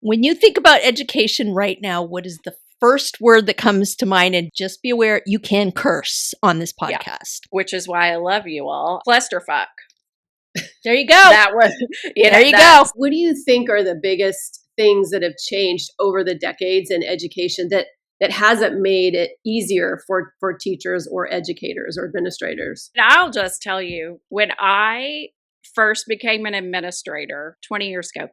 When you think about education right now, what is the first word that comes to mind? And just be aware, you can curse on this podcast. Yeah, which is why I love you all. Clusterfuck. There you go. That was, there you go. What do you think are the biggest things that have changed over the decades in education that hasn't made it easier for teachers or educators or administrators? I'll just tell you, when I first became an administrator 20 years ago,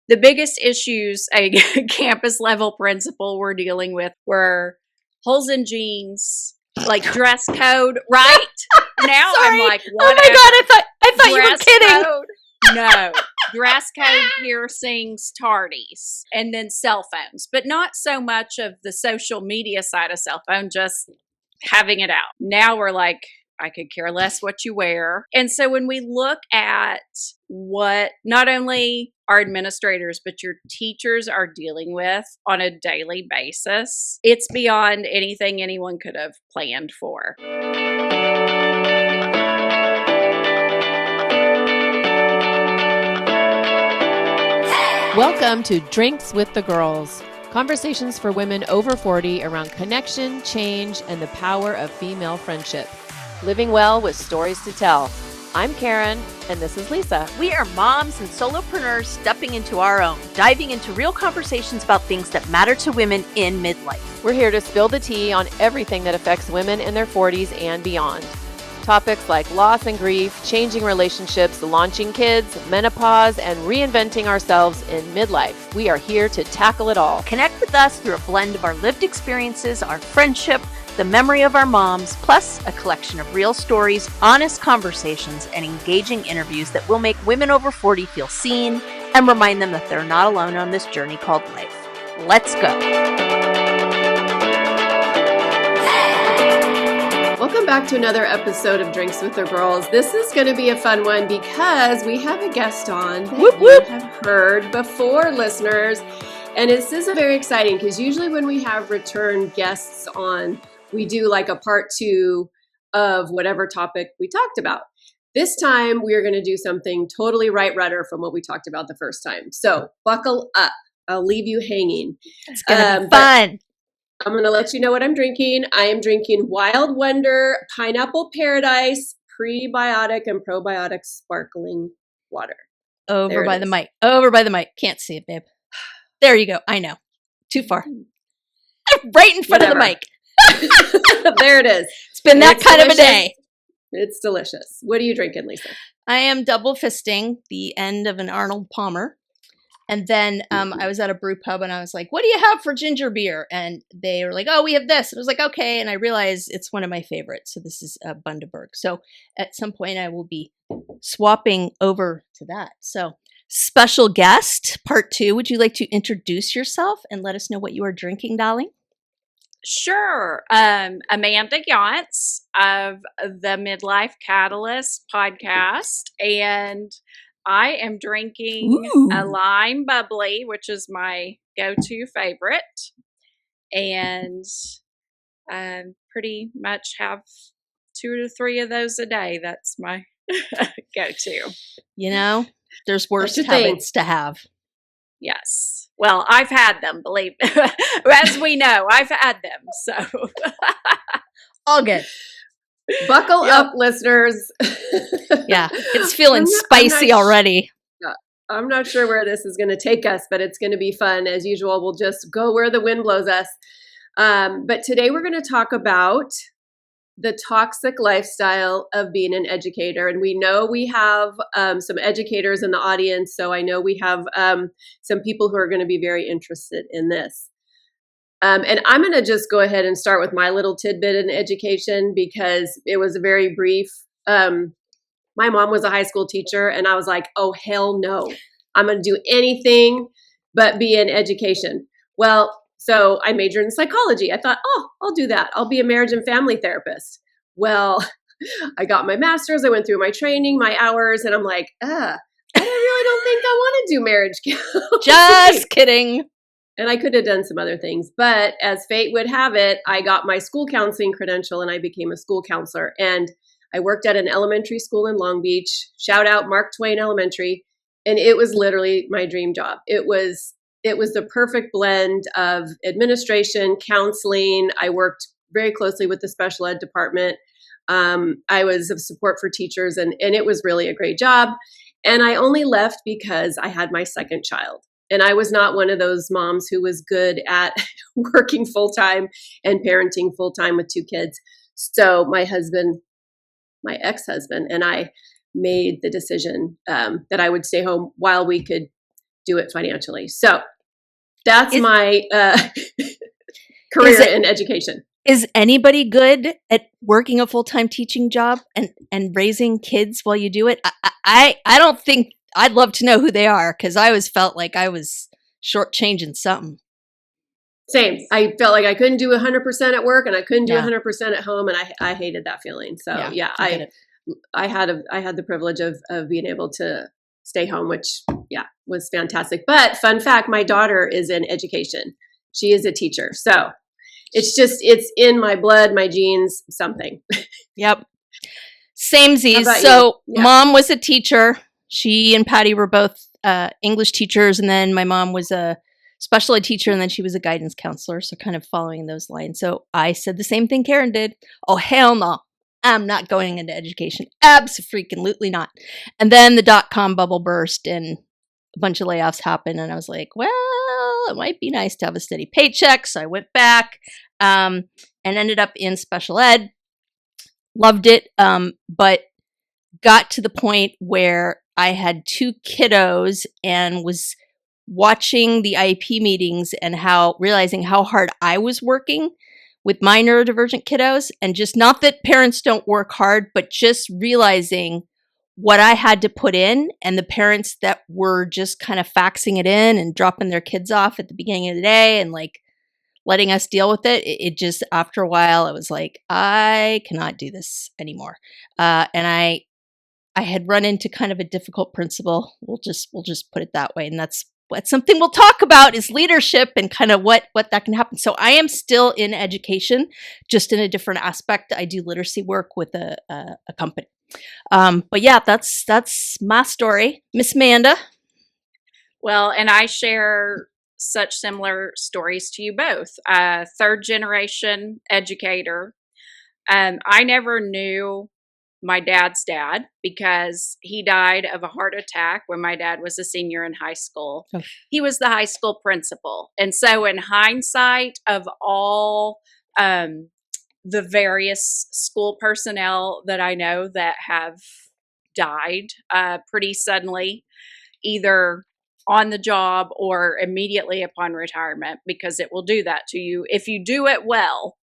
the biggest issues a campus level principal were dealing with were holes in jeans, like dress code, right? Now I'm like, whatever. Oh my God, I thought you were kidding. Code, no. Dress code, piercings, tardies, and then cell phones. But not so much of the social media side of cell phone, just having it out. Now we're like, I could care less what you wear. And so when we look at what not only our administrators, but your teachers are dealing with on a daily basis, it's beyond anything anyone could have planned for. Welcome to Drinks with the Girls. Conversations for women over 40 around connection, change, and the power of female friendship. Living well with stories to tell. I'm Karen, and this is Lisa. We are moms and solopreneurs stepping into our own, diving into real conversations about things that matter to women in midlife. We're here to spill the tea on everything that affects women in their 40s and beyond. Topics like loss and grief, changing relationships, launching kids, menopause, and reinventing ourselves in midlife. We are here to tackle it all. Connect with us through a blend of our lived experiences, our friendship, the memory of our moms, plus a collection of real stories, honest conversations, and engaging interviews that will make women over 40 feel seen and remind them that they're not alone on this journey called life. Let's go. Welcome back to another episode of Drinks with the Girls. This is going to be a fun one because we have a guest on that you have heard before, listeners. And this is very exciting because usually when we have return guests on, we do like a part 2 of whatever topic we talked about. This time we are going to do something totally right rudder from what we talked about the first time. So buckle up. I'll leave you hanging. It's going to be fun. I'm going to let you know what I'm drinking. I am drinking Wild Wonder Pineapple Paradise Prebiotic and Probiotic Sparkling Water. Over by the mic. Over by the mic. Can't see it, babe. There you go. I know. Too far. Right in front of the mic. There it is. It's been that kind of a day. It's delicious. What are you drinking, Lisa? I am double fisting the end of an Arnold Palmer. And then I was at a brew pub and I was like, what do you have for ginger beer? And they were like, oh, we have this. And I was like, okay. And I realized it's one of my favorites. So this is Bundaberg. So at some point I will be swapping over to that. So special guest, part 2. Would you like to introduce yourself and let us know what you are drinking, darling? Sure. Amanda Yantz of the Midlife Catalyst podcast. And I am drinking a lime bubbly, which is my go-to favorite. And pretty much have 2 to 3 of those a day. That's my go-to. You know, there's worse habits to have. Yes. Well, I've had them, believe me. As we know, I've had them. So all good. Buckle up, listeners. Yeah, it's feeling spicy already. I'm not sure where this is going to take us, but it's going to be fun. As usual, we'll just go where the wind blows us. But today we're going to talk about the toxic lifestyle of being an educator. And we know we have some educators in the audience, so I know we have some people who are going to be very interested in this. And I'm going to just go ahead and start with my little tidbit in education because it was a very brief. My mom was a high school teacher and I was like, oh, hell no. I'm going to do anything but be in education. Well, so I majored in psychology. I thought, oh, I'll do that. I'll be a marriage and family therapist. Well, I got my master's. I went through my training, my hours, and I'm like, I really don't think I want to do marriage counseling. Just kidding. And I could have done some other things. But as fate would have it, I got my school counseling credential and I became a school counselor. And I worked at an elementary school in Long Beach. Shout out Mark Twain Elementary. And it was literally my dream job. It was it was the perfect blend of administration, counseling. I worked very closely with the special ed department. I was of support for teachers, and it was really a great job. And I only left because I had my second child. And I was not one of those moms who was good at working full-time and parenting full-time with 2 kids. So my ex-husband, and I made the decision that I would stay home while we could do it financially. So that's my career in education. Is anybody good at working a full-time teaching job and raising kids while you do it? I don't think. I'd love to know who they are, because I always felt like I was shortchanging something. Same. I felt like I couldn't do 100% at work, and I couldn't do 100% at home, and I hated that feeling. So I had the privilege of being able to stay home, which was fantastic. But fun fact, my daughter is in education. She is a teacher. So it's in my blood, my genes, something. Yep. Samesies. So Mom was a teacher. She and Patty were both English teachers, and then my mom was a special ed teacher, and then she was a guidance counselor, so kind of following those lines. So I said the same thing Karen did. Oh, hell no. I'm not going into education. Abso-freaking-lutely not. And then the dot-com bubble burst, and a bunch of layoffs happened, and I was like, well, it might be nice to have a steady paycheck. So I went back and ended up in special ed. Loved it, but got to the point where I had 2 kiddos and was watching the IEP meetings and realizing how hard I was working with my neurodivergent kiddos, and just not that parents don't work hard, but just realizing what I had to put in, and the parents that were just kind of faxing it in and dropping their kids off at the beginning of the day and like letting us deal with it. It just, after a while, it was like, I cannot do this anymore. And I had run into kind of a difficult principle. We'll just put it that way. And that's something we'll talk about, is leadership and kind of what that can happen. So I am still in education, just in a different aspect. I do literacy work with a company. But yeah, that's my story. Miss Amanda. Well, and I share such similar stories to you both. 3rd generation educator. I never knew my dad's dad because he died of a heart attack when my dad was a senior in high school. Oh. He was the high school principal. And so in hindsight of all the various school personnel that I know that have died pretty suddenly, either on the job or immediately upon retirement, because it will do that to you. If you do it well,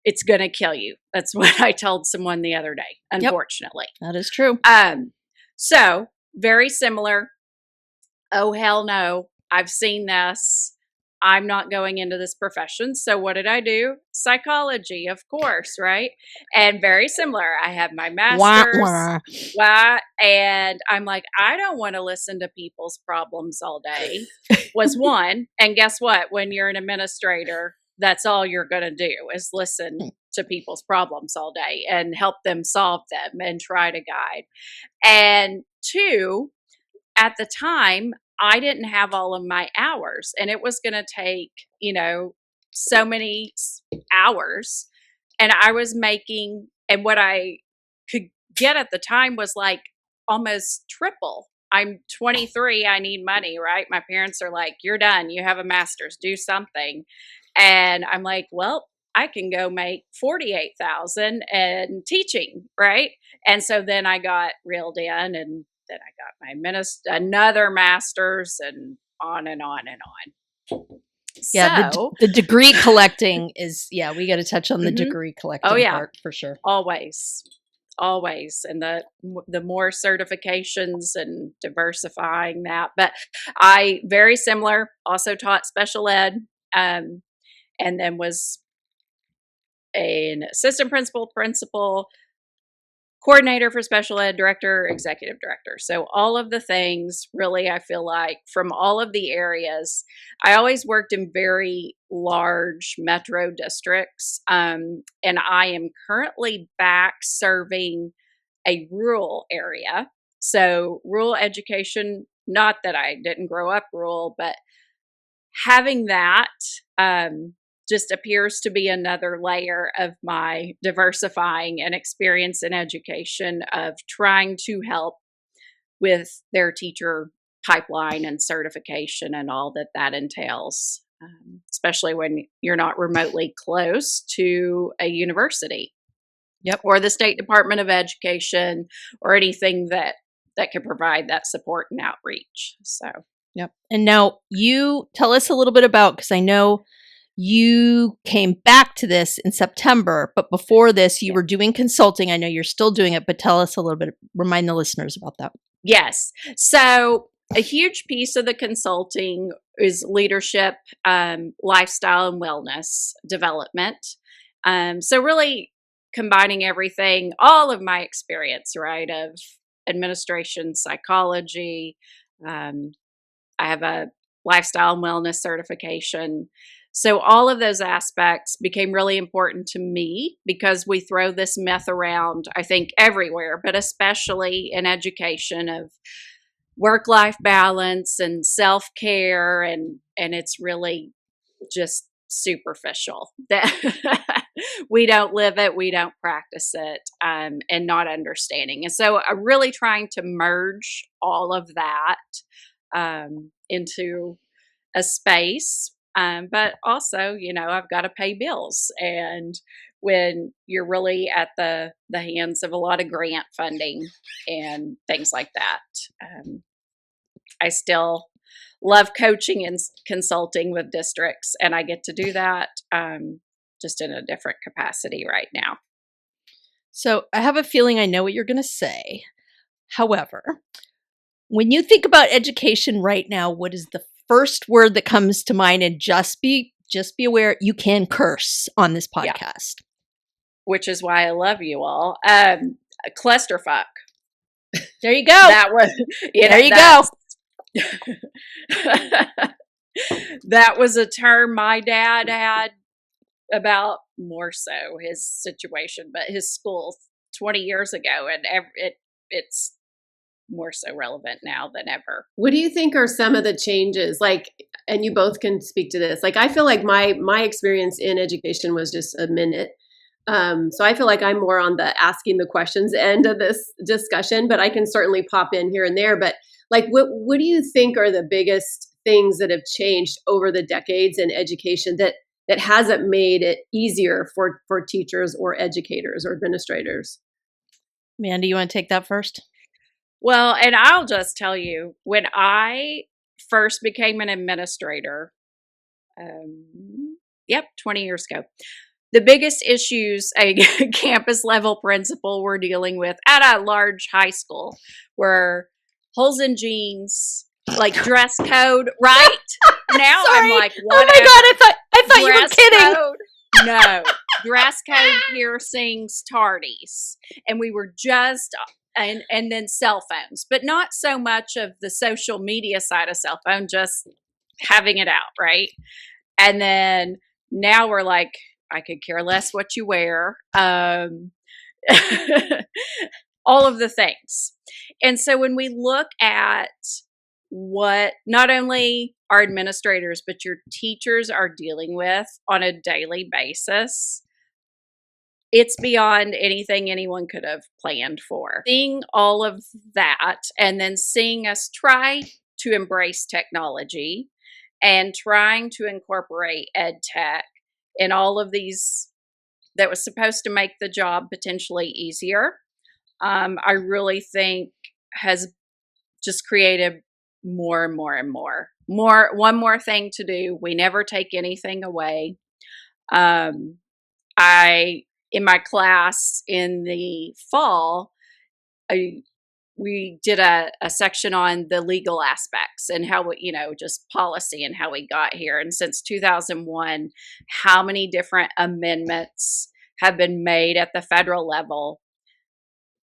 it's going to kill you. That's what I told someone the other day, unfortunately. Yep, that is true. So very similar. Oh, hell no. I've seen this. I'm not going into this profession. So what did I do? Psychology, of course, right? And very similar. I have my master's. And I'm like, I don't want to listen to people's problems all day, was one. And guess what? When you're an administrator, that's all you're going to do is listen to people's problems all day and help them solve them and try to guide. And 2, at the time, I didn't have all of my hours, and it was going to take, so many hours. And I was making, and what I could get at the time was like almost triple. I'm 23. I need money, right? My parents are like, you're done. You have a master's, do something. And I'm like, well, I can go make $48,000 and teaching, right? And so then I got reeled in, and then I got my another master's, and on and on and on. Yeah, so, the degree collecting is, we got to touch on the degree collecting part for sure. Always. And the more certifications and diversifying that. But I, very similar, also taught special ed, and then was an assistant principal, coordinator for special ed, director, executive director. So all of the things, really, I feel like from all of the areas, I always worked in very large metro districts. And I am currently back serving a rural area. So rural education, not that I didn't grow up rural, but having that just appears to be another layer of my diversifying and experience in education of trying to help with their teacher pipeline and certification and all that that entails, especially when you're not remotely close to a university. Yep. Or the State Department of Education or anything that can provide that support and outreach. So, yep. And now you tell us a little bit about, because I know you came back to this in September, but before this you were doing consulting. I know you're still doing it, but tell us a little bit, remind the listeners about that. Yes. So a huge piece of the consulting is leadership, lifestyle and wellness development. So really combining everything, all of my experience, right, of administration, psychology. I have a lifestyle and wellness certification. So all of those aspects became really important to me because we throw this myth around, I think, everywhere, but especially in education, of work-life balance and self-care, and it's really just superficial. That we don't live it, we don't practice it, and not understanding. And so I'm really trying to merge all of that into a space. But also, I've got to pay bills. And when you're really at the hands of a lot of grant funding and things like that, I still love coaching and consulting with districts, and I get to do that just in a different capacity right now. So I have a feeling I know what you're going to say. However, when you think about education right now, what is the first word that comes to mind? And just be aware, you can curse on this podcast. Yeah. Which is why I love you all. Clusterfuck. There you go. That was, there you go. That was a term my dad had about, more so his situation, but his school 20 years ago, and it's more so relevant now than ever. What do you think are some of the changes? Like, and you both can speak to this. Like, I feel like my experience in education was just a minute. So I feel like I'm more on the asking the questions end of this discussion, but I can certainly pop in here and there. But like, what do you think are the biggest things that have changed over the decades in education that hasn't made it easier for teachers or educators or administrators? Amanda, you want to take that first? Well, and I'll just tell you, when I first became an administrator, 20 years ago, the biggest issues a campus level principal were dealing with at a large high school were holes in jeans, like dress code, right? Now I'm like, whatever. Oh my God, I thought you were kidding. Code, no, dress code, piercings, tardies. And we were just, and then cell phones, but not so much of the social media side of cell phone, just having it out, right? And then now we're like, I could care less what you wear. All of the things. And so when we look at what not only our administrators, but your teachers are dealing with on a daily basis, it's beyond anything anyone could have planned for. Seeing all of that, and then seeing us try to embrace technology and trying to incorporate ed tech in all of these that was supposed to make the job potentially easier, I really think has just created more and more and more. One more thing to do. We never take anything away. In my class in the fall, we did a section on the legal aspects and how, just policy and how we got here. And since 2001, how many different amendments have been made at the federal level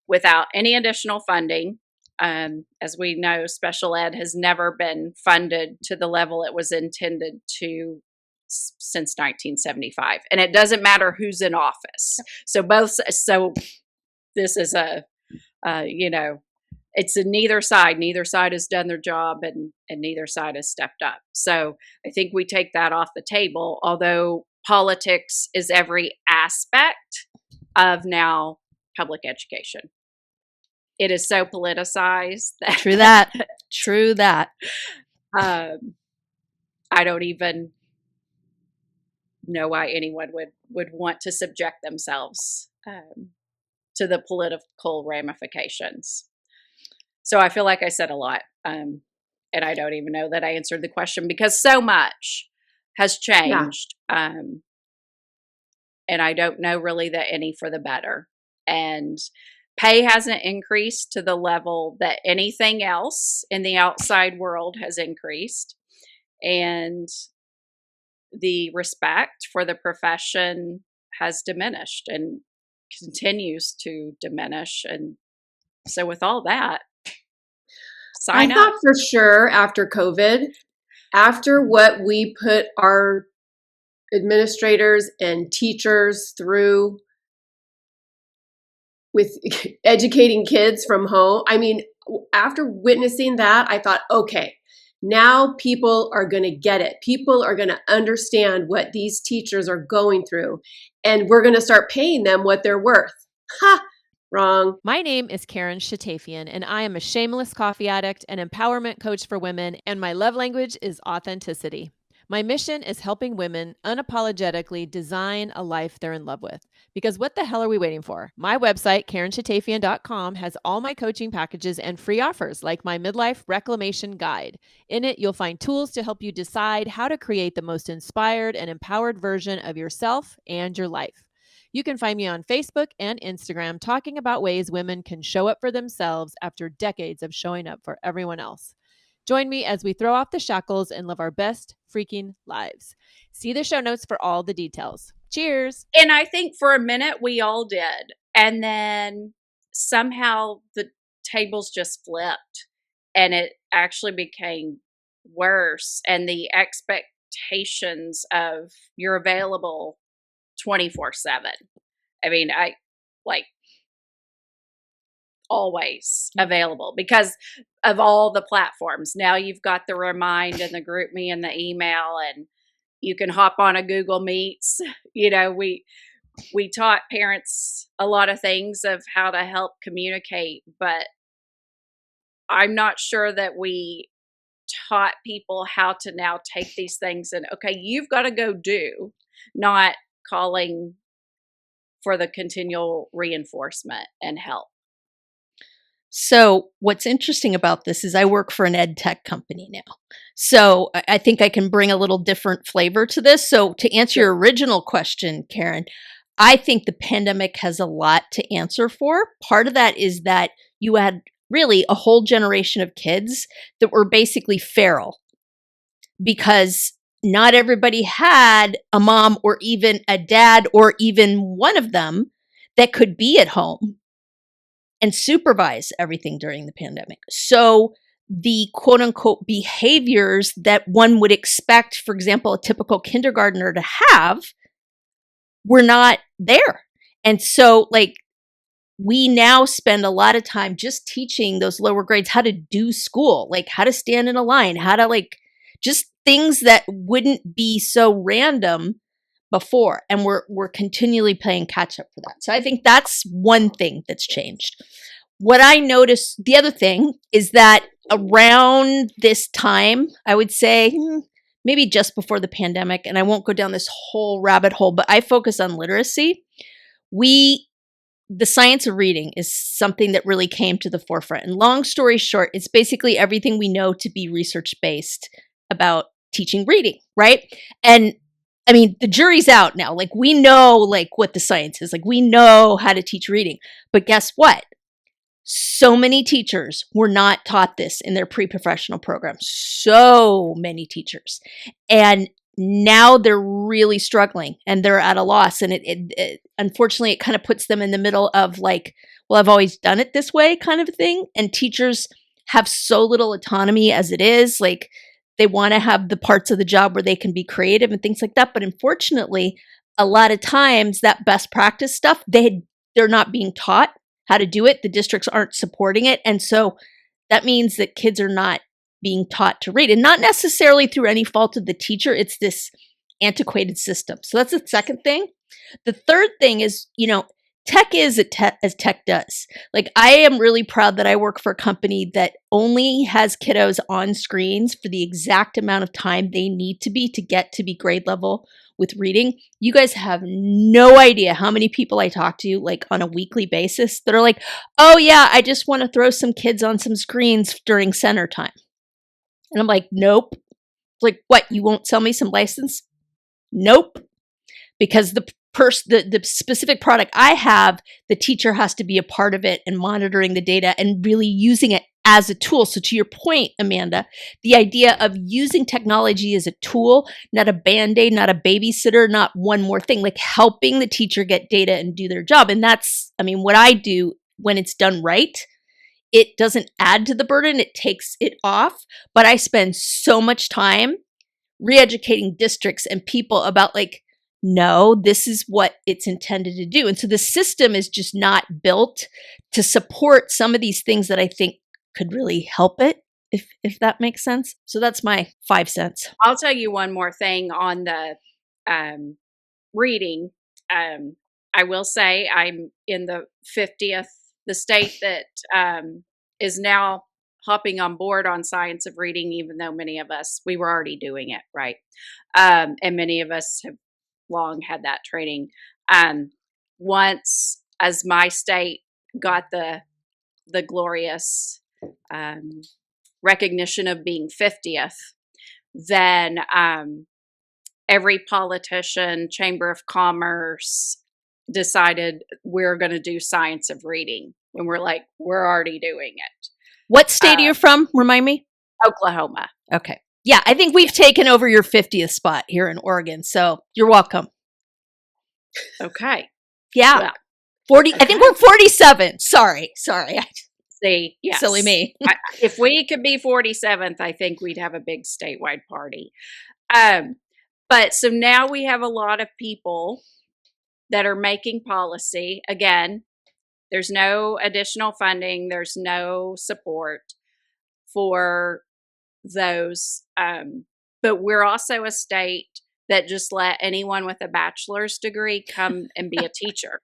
without any additional funding. As we know, special ed has never been funded to the level it was intended to since 1975. And it doesn't matter who's in office. So this is it's in neither side. Neither side has done their job, and neither side has stepped up. So I think we take that off the table, although politics is every aspect of now public education. It is so politicized that True that. True that. I don't even know why anyone would want to subject themselves to the political ramifications. So I feel like I said a lot, and I don't even know that I answered the question because so much has changed, and I don't know really that any for the better. And pay hasn't increased to the level that anything else in the outside world has increased, and the respect for the profession has diminished and continues to diminish. And so with all that, sign I up. thought for sure after COVID, after what we put our administrators and teachers through with educating kids from home, I mean, after witnessing that, I thought, okay, now people are going to get it. People are going to understand what these teachers are going through, and we're going to start paying them what they're worth. Ha! Wrong. My name is Karen Shatafian, and I am a shameless coffee addict and empowerment coach for women, and my love language is authenticity. My mission is helping women unapologetically design a life they're in love with. Because what the hell are we waiting for? My website, KarenShatafian.com, has all my coaching packages and free offers like my Midlife Reclamation Guide. In it, you'll find tools to help you decide how to create the most inspired and empowered version of yourself and your life. You can find me on Facebook and Instagram talking about ways women can show up for themselves after decades of showing up for everyone else. Join me as we throw off the shackles and live our best freaking lives. See the show notes for all the details. Cheers. And I think for a minute we all did. And then somehow the tables just flipped and it actually became worse. And the expectations of you're available 24/7. I mean, I like always available because of all the platforms. Now you've got the Remind and the Group Me and the email, and you can hop on a Google Meets. You know, we taught parents a lot of things of how to help communicate, but I'm not sure that we taught people how to now take these things and, okay, you've got to go do, not calling for the continual reinforcement and help. So what's interesting about this is I work for an ed tech company now. So I think I can bring a little different flavor to this. So to answer your original question, Karen, I think the pandemic has a lot to answer for. Part of that is that you had really a whole generation of kids that were basically feral because not everybody had a mom or even a dad or even one of them that could be at home and supervise everything during the pandemic. So the quote unquote behaviors that one would expect, for example, a typical kindergartner to have were not there. And so like we now spend a lot of time just teaching those lower grades how to do school, like how to stand in a line, how to like just things that wouldn't be so random before. And we're continually playing catch up for that. So I think that's one thing that's changed. What I noticed, the other thing is that around this time, I would say maybe just before the pandemic, and I won't go down this whole rabbit hole, but I focus on literacy. The science of reading is something that really came to the forefront. And long story short, it's basically everything we know to be research-based about teaching reading, right? And I mean, the jury's out now. Like we know like what the science is. Like we know how to teach reading. But guess what? So many teachers were not taught this in their pre-professional program. So many teachers. And now they're really struggling and they're at a loss. And it unfortunately, it kind of puts them in the middle of like, well, I've always done it this way kind of a thing. And teachers have so little autonomy as it is. Like they want to have the parts of the job where they can be creative and things like that. But unfortunately, a lot of times that best practice stuff, they're not being taught how to do it. The districts aren't supporting it. And so that means that kids are not being taught to read, and not necessarily through any fault of the teacher. It's this antiquated system. So that's the second thing. The third thing is, tech is as tech does. Like, I am really proud that I work for a company that only has kiddos on screens for the exact amount of time they need to get to be grade level with reading. You guys have no idea how many people I talk to, like, on a weekly basis that are like, oh yeah, I just want to throw some kids on some screens during center time. And I'm like, nope. Like, what? You won't sell me some license? Nope. Because the specific product I have, the teacher has to be a part of it and monitoring the data and really using it as a tool. So to your point, Amanda, the idea of using technology as a tool, not a Band-Aid, not a babysitter, not one more thing, like helping the teacher get data and do their job. And that's, what I do when it's done right, it doesn't add to the burden, it takes it off. But I spend so much time re-educating districts and people about, like, no, this is what it's intended to do. And so the system is just not built to support some of these things that I think could really help it, if that makes sense. So that's my 5 cents. I'll tell you one more thing on the reading. I will say I'm in the 50th, the state that is now hopping on board on science of reading, even though many of us, we were already doing it, right? And many of us have long had that training. Once, as my state got the glorious recognition of being 50th, then every politician, chamber of commerce decided we're going to do science of reading. And we're like, we're already doing it. What state are you from? Remind me. Oklahoma. Okay. Yeah, I think we've taken over your 50th spot here in Oregon, so you're welcome. Okay. Yeah. Well, 40. Okay. I think we're 47. Sorry. See, yes. Silly me. If we could be 47th, I think we'd have a big statewide party. But so now we have a lot of people that are making policy. Again, there's no additional funding. There's no support for those. But we're also a state that just let anyone with a bachelor's degree come and be a teacher.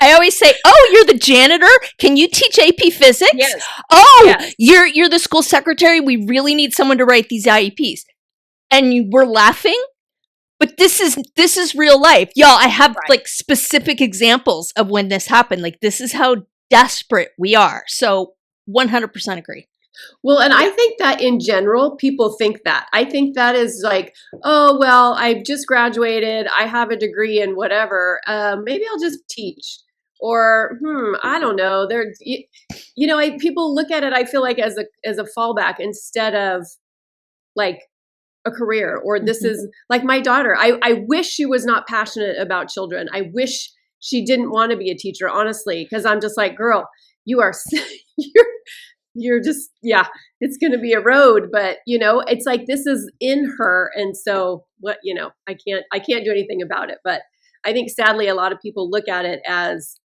I always say, oh, you're the janitor? Can you teach AP physics? Yes. Oh, yes. You're the school secretary? We really need someone to write these IEPs. And we're laughing, but this is real life. Y'all, I have like specific examples of when this happened. Like, this is how desperate we are. So 100% agree. Well, and I think that in general, people think that. I think that is like, oh, well, I just graduated. I have a degree in whatever. Maybe I'll just teach. Or, I don't know. People look at it, I feel like, as a fallback instead of like a career. Or this is like my daughter. I wish she was not passionate about children. I wish she didn't want to be a teacher, honestly, because I'm just like, girl, you are, you're just, it's going to be a road, but it's like, this is in her. And so what, I can't do anything about it, but I think sadly, a lot of people look at it as,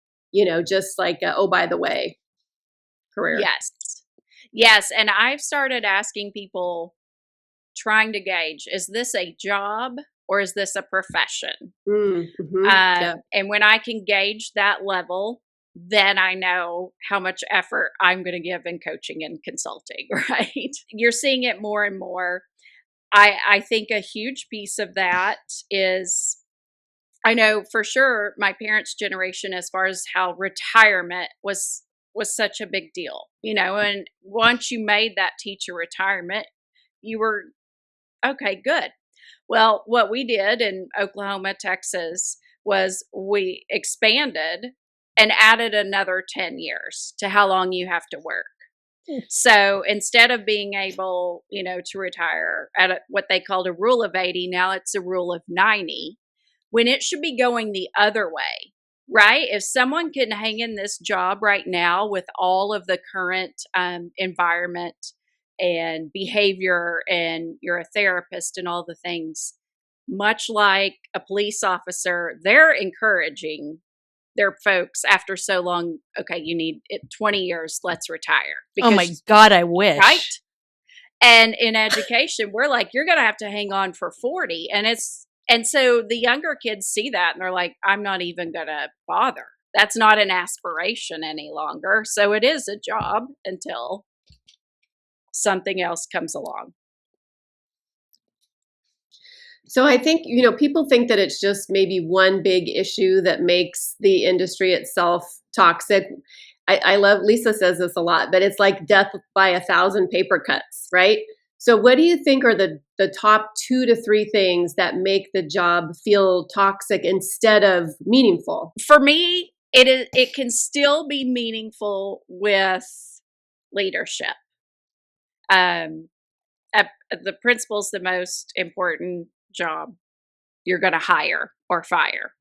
just like, oh, by the way, career. Yes. And I've started asking people, trying to gauge, is this a job or is this a profession? And when I can gauge that level, then I know how much effort I'm going to give in coaching and consulting, right? You're seeing it more and more. I think a huge piece of that is, I know for sure my parents' generation, as far as how retirement was such a big deal, and once you made that teacher retirement, you were, okay, good. Well, what we did in Oklahoma, Texas, was we expanded and added another 10 years to how long you have to work. So instead of being able, to retire at what they called a rule of 80, now it's a rule of 90, when it should be going the other way, right? If someone can hang in this job right now with all of the current environment and behavior, and you're a therapist and all the things, much like a police officer, they're encouraging their folks after so long, okay, you need it 20 years, let's retire. Oh my God, I wish. Right? And in education, we're like, you're going to have to hang on for 40. And so the younger kids see that and they're like, I'm not even going to bother. That's not an aspiration any longer. So it is a job until something else comes along. So I think, people think that it's just maybe one big issue that makes the industry itself toxic. I love, Lisa says this a lot, but it's like death by 1,000 paper cuts, right? So what do you think are the top 2 to 3 things that make the job feel toxic instead of meaningful? For me, it can still be meaningful with leadership. The principal's the most important job you're going to hire or fire,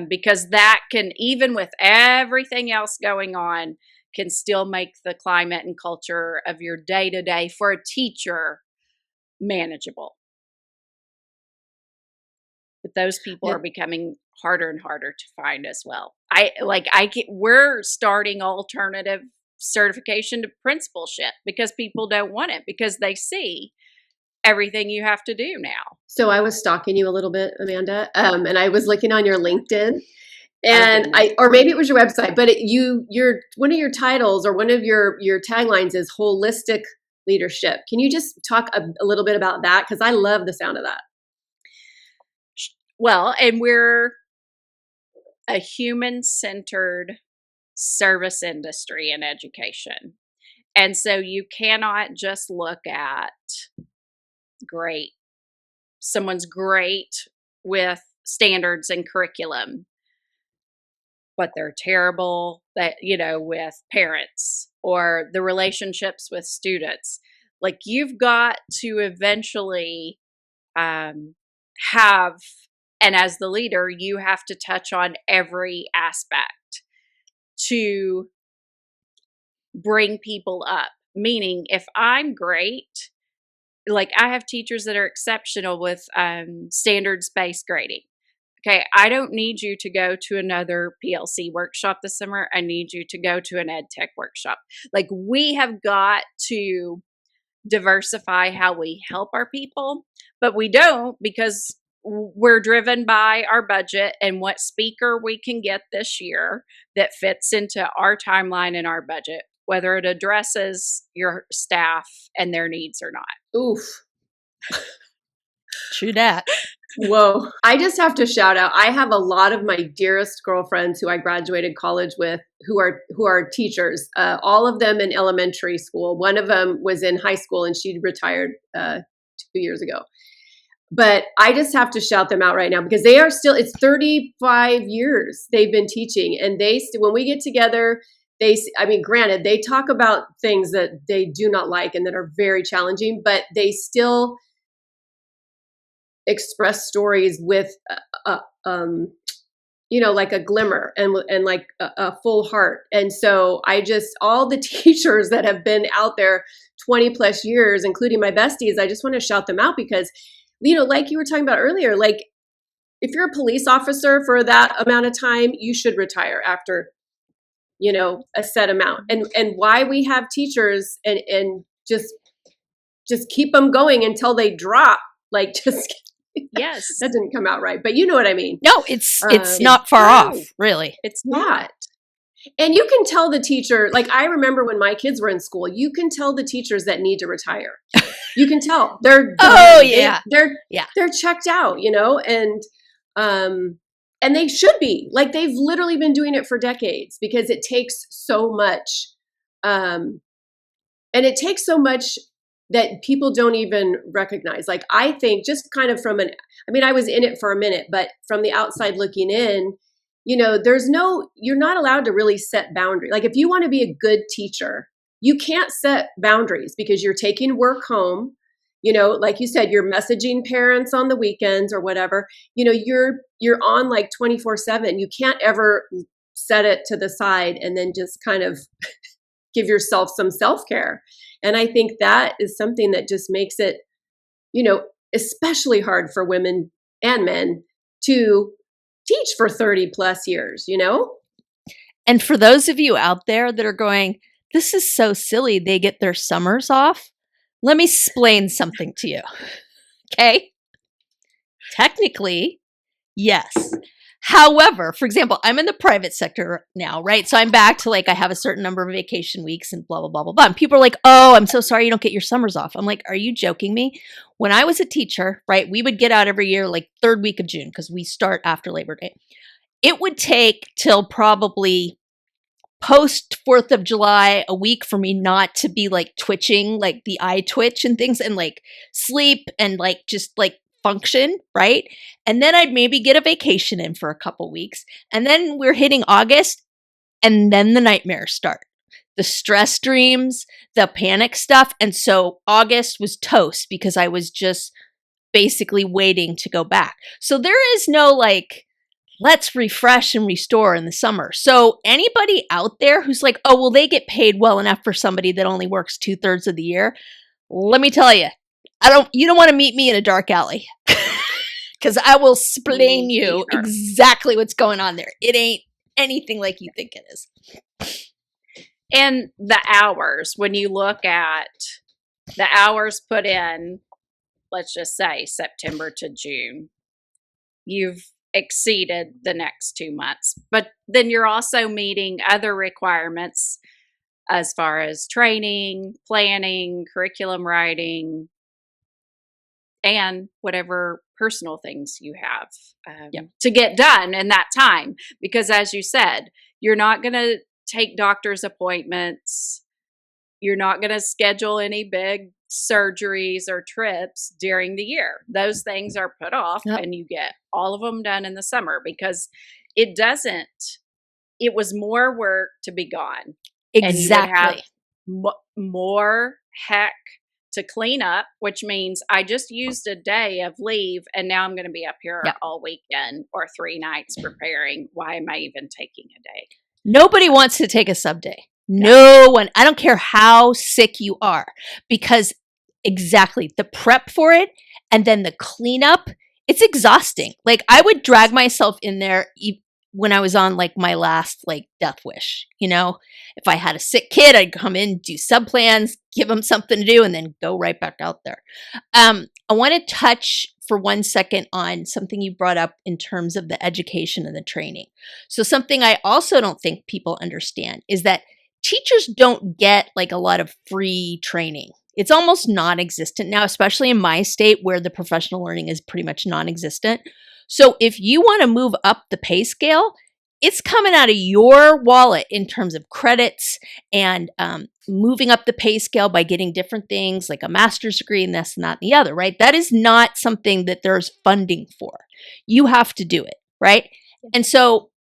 because that can, even with everything else going on, can still make the climate and culture of your day-to-day for a teacher manageable. But those people are becoming harder and harder to find as well. We're starting alternative certification to principalship because people don't want it, because they see everything you have to do now. So I was stalking you a little bit, Amanda, and I was looking on your LinkedIn, and or maybe it was your website, but your one of your titles or one of your taglines is holistic leadership. Can you just talk a little bit about that? Because I love the sound of that. Well, and we're a human-centered service industry in education. And so you cannot just look at someone's great with standards and curriculum, but they're terrible with parents or the relationships with students. Like, you've got to eventually have, and as the leader, you have to touch on every aspect to bring people up. Meaning, if I'm great, like I have teachers that are exceptional with standards-based grading. Okay, I don't need you to go to another PLC workshop this summer. I need you to go to an ed tech workshop. Like, we have got to diversify how we help our people, but we don't, because we're driven by our budget and what speaker we can get this year that fits into our timeline and our budget, whether it addresses your staff and their needs or not. Oof. True that. Whoa. I just have to shout out, I have a lot of my dearest girlfriends who I graduated college with who are teachers, all of them in elementary school. One of them was in high school and she retired 2 years ago. But I just have to shout them out right now because they are still, it's 35 years they've been teaching. And when we get together, granted, they talk about things that they do not like and that are very challenging, but they still express stories with, like a glimmer and like a full heart. And so all the teachers that have been out there 20 plus years, including my besties, I just want to shout them out because, like you were talking about earlier, like if you're a police officer for that amount of time, you should retire after, a set amount. And why we have teachers and just keep them going until they drop, like just yes, that didn't come out right, but you know what I mean. No, it's not far off, really. It's not. And you can tell the teacher, like I remember when my kids were in school, you can tell the teachers that need to retire. You can tell they're oh yeah, they're checked out, and they should be. Like, they've literally been doing it for decades because it takes so much, and it takes so much that people don't even recognize. Like, I think just kind of I was in it for a minute, but from the outside looking in, you're not allowed to really set boundaries. Like, if you want to be a good teacher, you can't set boundaries because you're taking work home. Like you said, you're messaging parents on the weekends or whatever. You're on like 24/7. You can't ever set it to the side and then just kind of give yourself some self-care. And I think that is something that just makes it, especially hard for women and men to teach for 30 plus years, you know? And for those of you out there that are going, this is so silly, they get their summers off. Let me explain something to you. Okay? Technically, yes. However, for example, I'm in the private sector now, right? So I'm back to like, I have a certain number of vacation weeks and blah, blah, blah, blah, blah. And people are like, oh, I'm so sorry you don't get your summers off. I'm like, are you joking me? When I was a teacher, right, we would get out every year, like third week of June, because we start after Labor Day. It would take till probably post 4th of July a week for me not to be like twitching, like the eye twitch and things, and like sleep and like just like function, right? And then I'd maybe get a vacation in for a couple weeks. And then we're hitting August, and then the nightmares start. The stress dreams, the panic stuff. And so August was toast because I was just basically waiting to go back. So there is no like, let's refresh and restore in the summer. So anybody out there who's like, oh, well, they get paid well enough for somebody that only works 2/3 of the year. Let me tell you, you don't want to meet me in a dark alley because I will explain you exactly what's going on there. It ain't anything like you think it is. And the hours, when you look at the hours put in, let's just say September to June, you've exceeded the next 2 months. But then you're also meeting other requirements as far as training, planning, curriculum writing, and whatever personal things you have to get done in that time. Because as you said, you're not going to take doctor's appointments. You're not going to schedule any big surgeries or trips during the year. Those things are put off and you get all of them done in the summer because it was more work to be gone. Exactly. And you would have more heck to clean up, which means I just used a day of leave and now I'm going to be up here all weekend or 3 nights preparing. Why am I even taking a day? Nobody wants to take a sub day. No one. I don't care how sick you are, because exactly the prep for it and then the cleanup, it's exhausting. Like I would drag myself in there when I was on like my last like death wish, you know, if I had a sick kid, I'd come in, do sub plans, give them something to do, and then go right back out there. I want to touch for 1 second on something you brought up in terms of the education and the training. So something I also don't think people understand is that teachers don't get like a lot of free training. It's almost non-existent now, especially in my state where the professional learning is pretty much non-existent. So if you want to move up the pay scale, it's coming out of your wallet in terms of credits and moving up the pay scale by getting different things like a master's degree and this and that and the other, right? That is not something that there's funding for. You have to do it, right? And so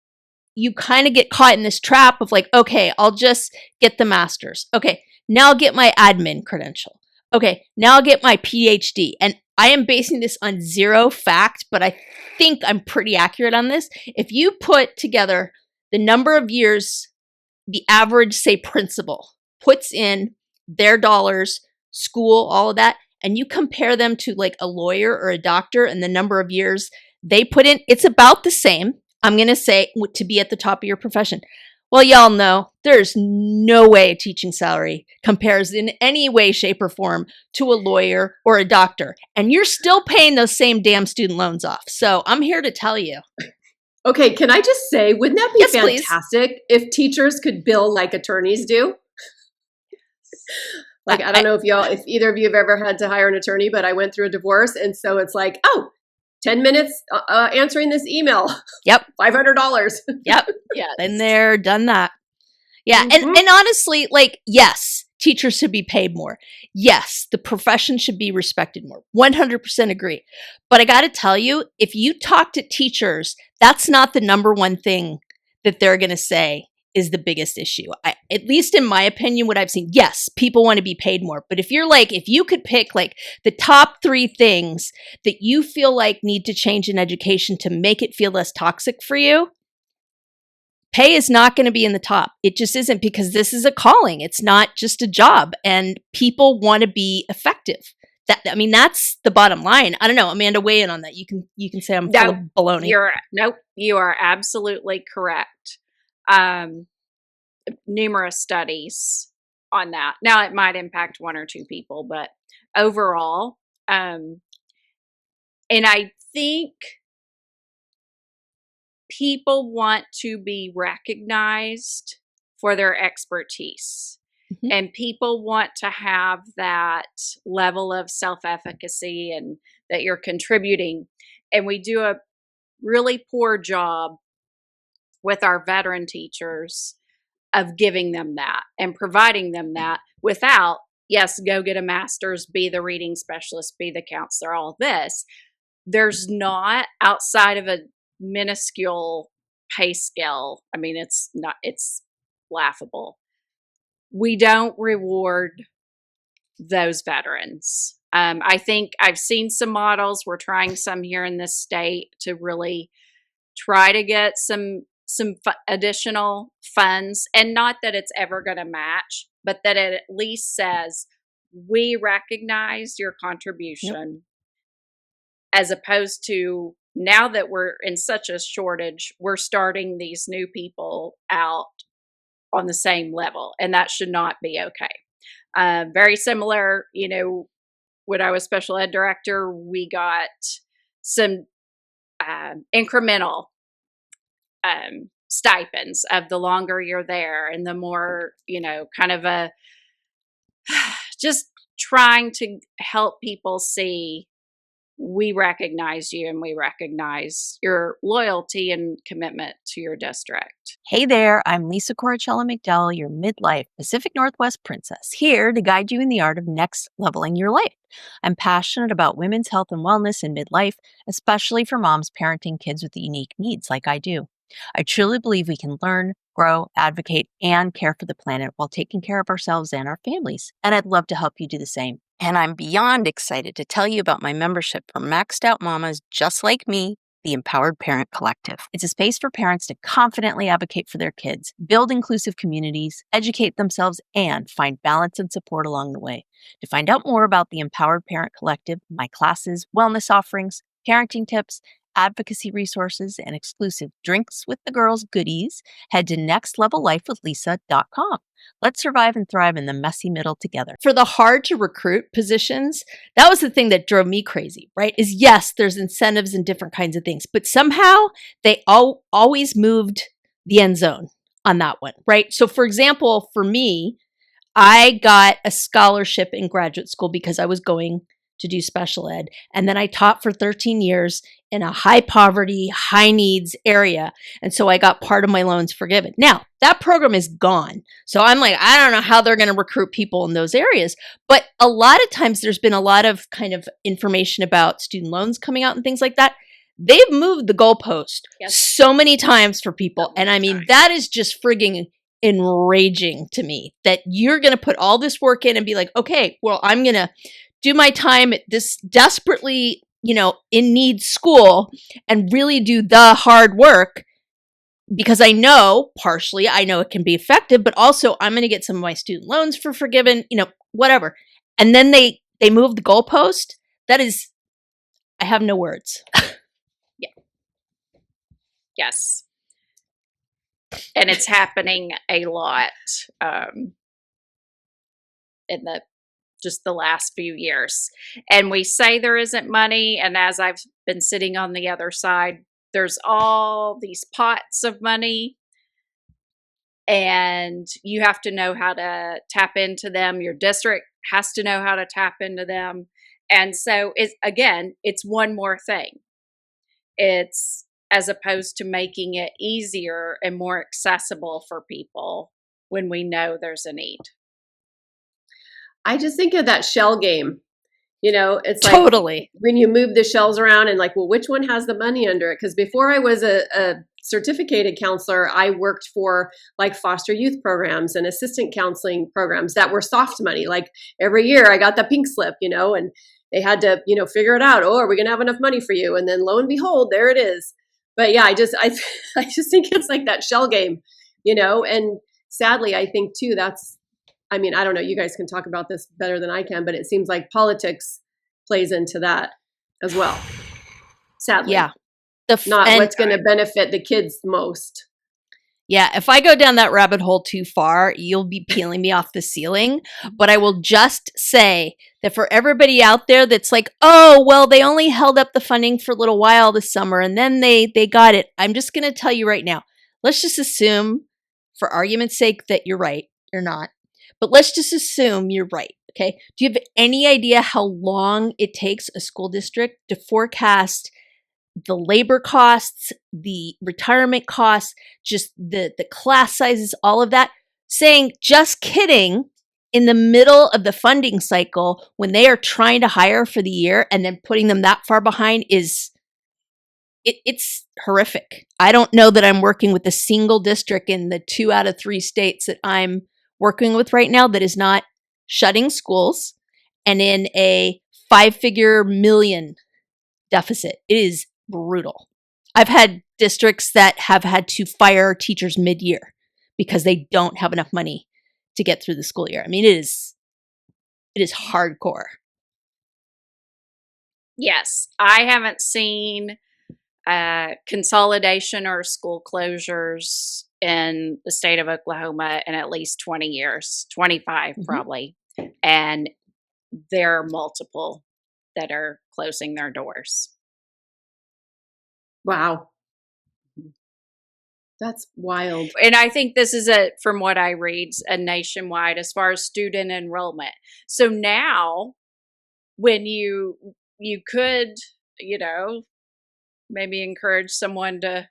you kind of get caught in this trap of like, okay, I'll just get the master's. Okay, now I'll get my admin credential. Okay, now I'll get my PhD. And I am basing this on zero fact, but I think I'm pretty accurate on this. If you put together the number of years the average, say, principal puts in their dollars, school, all of that, and you compare them to like a lawyer or a doctor and the number of years they put in, it's about the same. I'm going to say to be at the top of your profession. Well, y'all know there's no way a teaching salary compares in any way, shape, or form to a lawyer or a doctor. And you're still paying those same damn student loans off. So I'm here to tell you. Okay, can I just say, wouldn't that be Yes, fantastic if teachers could bill like attorneys do? Like, I don't know if either of you have ever had to hire an attorney, but I went through a divorce. And so it's like, 10 minutes answering this email. Yep. $500. Yep. Yes. Been there, done that. Yeah. Mm-hmm. And honestly, like, yes, teachers should be paid more. Yes, the profession should be respected more. 100% agree. But I got to tell you, if you talk to teachers, that's not the number one thing that they're going to say is the biggest issue. At least in my opinion, what I've seen, yes, people want to be paid more. But if you could pick like the top 3 things that you feel like need to change in education to make it feel less toxic for you, pay is not going to be in the top. It just isn't, because this is a calling. It's not just a job, and people want to be effective. that's the bottom line. I don't know, Amanda, weigh in on that. You can say I'm full of baloney. You are absolutely correct. Numerous studies on that. Now, it might impact one or two people, but overall, and I think people want to be recognized for their expertise. Mm-hmm. And people want to have that level of self-efficacy and that you're contributing. And we do a really poor job with our veteran teachers of giving them that and providing them that without, yes, go get a master's, be the reading specialist, be the counselor, all this. There's not, outside of a minuscule pay scale, I mean, it's laughable. We don't reward those veterans. I think I've seen some models. We're trying some here in this state to really try to get some additional funds, and not that it's ever going to match, but that it at least says we recognize your contribution. Yep. As opposed to now that we're in such a shortage, we're starting these new people out on the same level, and that should not be okay. Very similar, when I was special ed director, we got some incremental stipends of the longer you're there and the more, kind of a just trying to help people see we recognize you and we recognize your loyalty and commitment to your district. Hey there, I'm Lisa Coricella McDowell, your Midlife Pacific Northwest princess, here to guide you in the art of next leveling your life. I'm passionate about women's health and wellness in midlife, especially for moms parenting kids with unique needs like I do. I truly believe we can learn, grow, advocate, and care for the planet while taking care of ourselves and our families. And I'd love to help you do the same. And I'm beyond excited to tell you about my membership for maxed out mamas just like me, the Empowered Parent Collective. It's a space for parents to confidently advocate for their kids, build inclusive communities, educate themselves, and find balance and support along the way. To find out more about the Empowered Parent Collective, my classes, wellness offerings, parenting tips, advocacy resources, and exclusive Drinks with the Girls goodies, head to nextlevellifewithlisa.com. Let's survive and thrive in the messy middle together. For the hard to recruit positions, that was the thing that drove me crazy, right? Is yes, there's incentives and different kinds of things, but somehow they always moved the end zone on that one, right? So for example, for me, I got a scholarship in graduate school because I was going to do special ed. And then I taught for 13 years in a high poverty, high needs area. And so I got part of my loans forgiven. Now, that program is gone. So I'm like, I don't know how they're going to recruit people in those areas. But a lot of times there's been a lot of kind of information about student loans coming out and things like that. They've moved the goalpost so many times for people. And I mean, that is just frigging enraging to me that you're going to put all this work in and be like, okay, well, I'm going to do my time at this desperately, in need school and really do the hard work because I know it can be effective, but also I'm going to get some of my student loans forgiven, whatever. And then they move the goalpost. That is, I have no words. Yeah. Yes. And it's happening a lot in just the last few years. And we say there isn't money. And as I've been sitting on the other side, there's all these pots of money and you have to know how to tap into them. Your district has to know how to tap into them. And so it's one more thing. It's as opposed to making it easier and more accessible for people when we know there's a need. I just think of that shell game. It's like totally when you move the shells around and like, well, which one has the money under it? Because before I was a certificated counselor, I worked for like foster youth programs and assistant counseling programs that were soft money. Like every year I got the pink slip, and they had to, figure it out. Oh, are we going to have enough money for you? And then lo and behold, there it is. But yeah, I just think it's like that shell game, and sadly, I think too, I don't know, you guys can talk about this better than I can, but it seems like politics plays into that as well. Sadly. Yeah. Not what's going to benefit the kids most. Yeah, if I go down that rabbit hole too far, you'll be peeling me off the ceiling. But I will just say that for everybody out there that's like, oh, well, they only held up the funding for a little while this summer and then they got it. I'm just going to tell you right now, let's just assume, for argument's sake, that you're right. You're not. But let's just assume you're right. Okay. Do you have any idea how long it takes a school district to forecast the labor costs, the retirement costs, just the class sizes, all of that, saying, just kidding, in the middle of the funding cycle when they are trying to hire for the year and then putting them that far behind it's horrific. I don't know that I'm working with a single district in the 2 out of 3 states that I'm working with right now that is not shutting schools and in a 5-figure million deficit. It is brutal. I've had districts that have had to fire teachers mid-year because they don't have enough money to get through the school year. I mean, it is hardcore. Yes, I haven't seen consolidation or school closures in the state of Oklahoma in at least 20 years, 25 probably. And there are multiple that are closing their doors. Wow. That's wild. And I think this is from what I read, a nationwide as far as student enrollment. So now when you could, maybe encourage someone to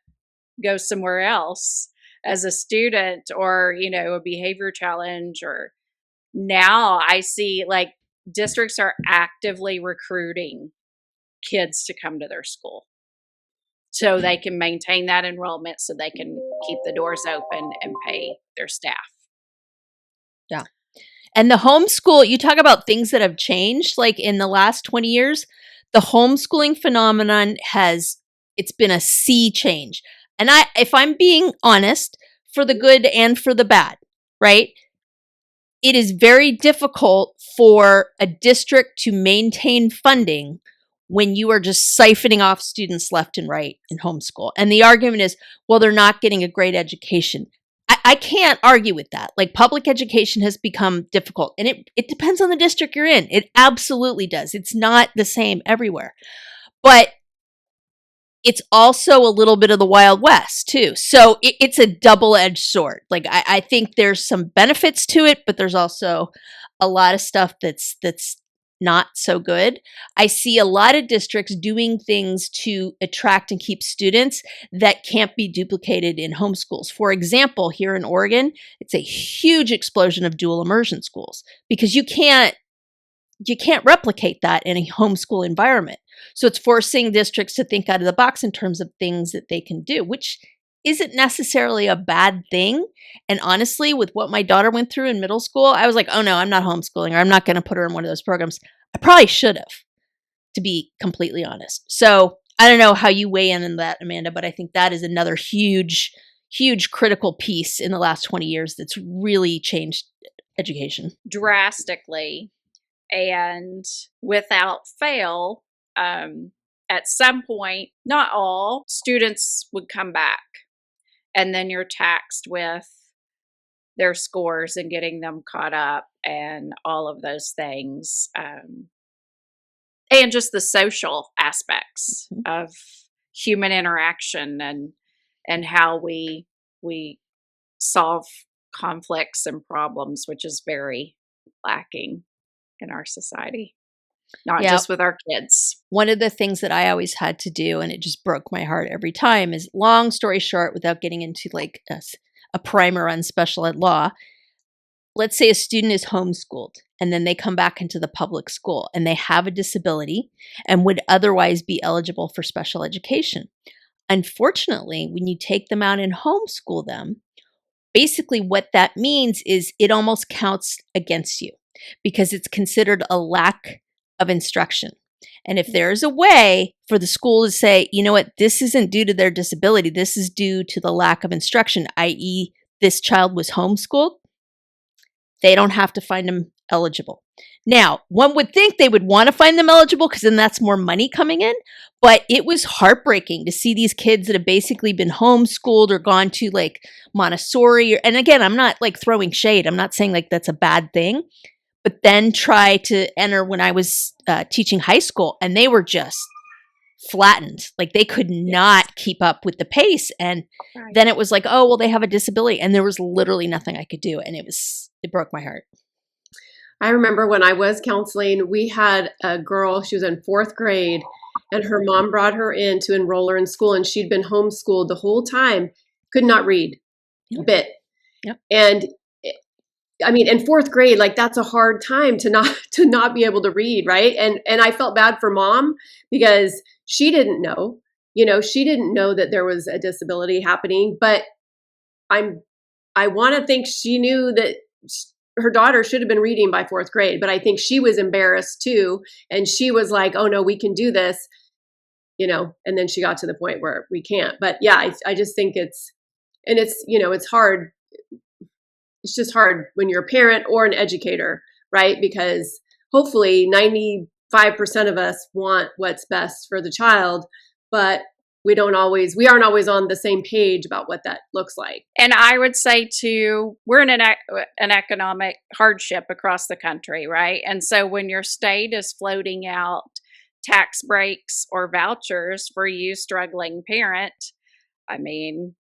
go somewhere else as a student or, a behavior challenge, or now I see like districts are actively recruiting kids to come to their school so they can maintain that enrollment, so they can keep the doors open and pay their staff. Yeah. And the homeschool, you talk about things that have changed, like in the last 20 years, the homeschooling phenomenon it's been a sea change. And if I'm being honest, for the good and for the bad, right? It is very difficult for a district to maintain funding when you are just siphoning off students left and right in homeschool. And the argument is, well, they're not getting a great education. I can't argue with that. Like, public education has become difficult, and it depends on the district you're in. It absolutely does. It's not the same everywhere. But it's also a little bit of the Wild West too. So it's a double-edged sword. Like, I think there's some benefits to it, but there's also a lot of stuff that's not so good. I see a lot of districts doing things to attract and keep students that can't be duplicated in homeschools. For example, here in Oregon, it's a huge explosion of dual immersion schools because you can't replicate that in a homeschool environment. So it's forcing districts to think out of the box in terms of things that they can do, which isn't necessarily a bad thing. And honestly, with what my daughter went through in middle school, I was like, oh no, I'm not homeschooling her. I'm not going to put her in one of those programs. I probably should have, to be completely honest. So I don't know how you weigh in that, Amanda, but I think that is another huge, huge critical piece in the last 20 years that's really changed education. Drastically. And without fail, at some point, not all students would come back. And then you're taxed with their scores and getting them caught up and all of those things. And just the social aspects of human interaction and how we solve conflicts and problems, which is very lacking in our society, not just with our kids. One of the things that I always had to do, and it just broke my heart every time, is, long story short, without getting into like a primer on special ed law, let's say a student is homeschooled and then they come back into the public school and they have a disability and would otherwise be eligible for special education. Unfortunately, when you take them out and homeschool them, basically what that means is it almost counts against you because it's considered a lack of instruction. And if there's a way for the school to say, you know what, this isn't due to their disability, this is due to the lack of instruction, i.e. this child was homeschooled, they don't have to find them eligible. Now, one would think they would want to find them eligible because then that's more money coming in. But it was heartbreaking to see these kids that have basically been homeschooled or gone to like Montessori. And again, I'm not like throwing shade. I'm not saying like that's a bad thing. But then try to enter when I was teaching high school, and they were just flattened. Like they could not keep up with the pace. And then it was like, oh, well, they have a disability. And there was literally nothing I could do. And it broke my heart. I remember when I was counseling, we had a girl, she was in 4th grade, and her mom brought her in to enroll her in school, and she'd been homeschooled the whole time, could not read a bit. Yep. And I mean, in 4th grade, like that's a hard time to not be able to read, right? And I felt bad for mom because she didn't know, she didn't know that there was a disability happening, but I want to think she knew that her daughter should have been reading by 4th grade, but I think she was embarrassed too. And she was like, oh no, we can do this, and then she got to the point where we can't. But yeah, I just think it's hard. It's just hard when you're a parent or an educator, right? Because hopefully 95% of us want what's best for the child, but we aren't always on the same page about what that looks like. And I would say too, we're in an economic hardship across the country, right? And so when your state is floating out tax breaks or vouchers for you struggling parent, I mean,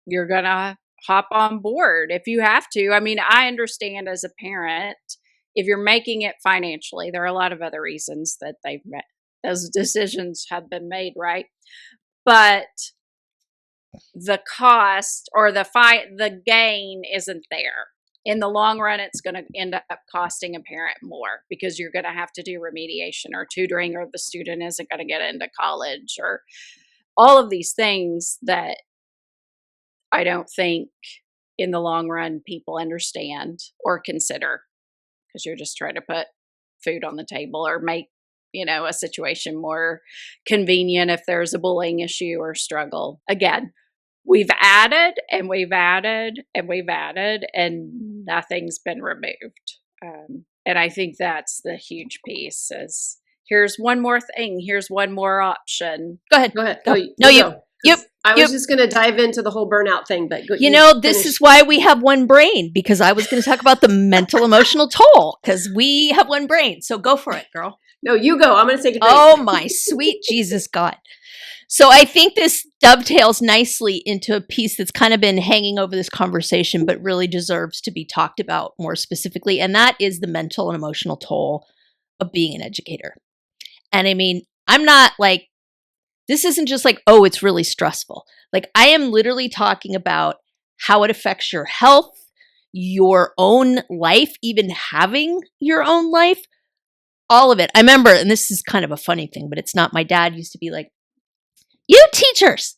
you're going to hop on board if you have to. I mean, I understand as a parent, if you're making it financially, there are a lot of other reasons that those decisions have been made, right? But the cost or the gain isn't there. In the long run, it's going to end up costing a parent more because you're going to have to do remediation or tutoring, or the student isn't going to get into college, or all of these things that I don't think in the long run people understand or consider, because you're just trying to put food on the table or make a situation more convenient if there's a bullying issue or struggle. Again, we've added and we've added and we've added, and nothing's been removed. And I think that's the huge piece is here's one more thing. Here's one more option. Go ahead. Go. No, you. I was just going to dive into the whole burnout thing, but this is why we have one brain, because I was going to talk about the mental emotional toll, because we have one brain. So go for it, girl. No, you go. I'm going to take a break. Oh, my sweet Jesus God. So I think this dovetails nicely into a piece that's kind of been hanging over this conversation, but really deserves to be talked about more specifically. And that is the mental and emotional toll of being an educator. And I mean, I'm not like, this isn't just like, oh, it's really stressful. Like, I am literally talking about how it affects your health, your own life, even having your own life, all of it. I remember, and this is kind of a funny thing, but it's not. My dad used to be like, you teachers,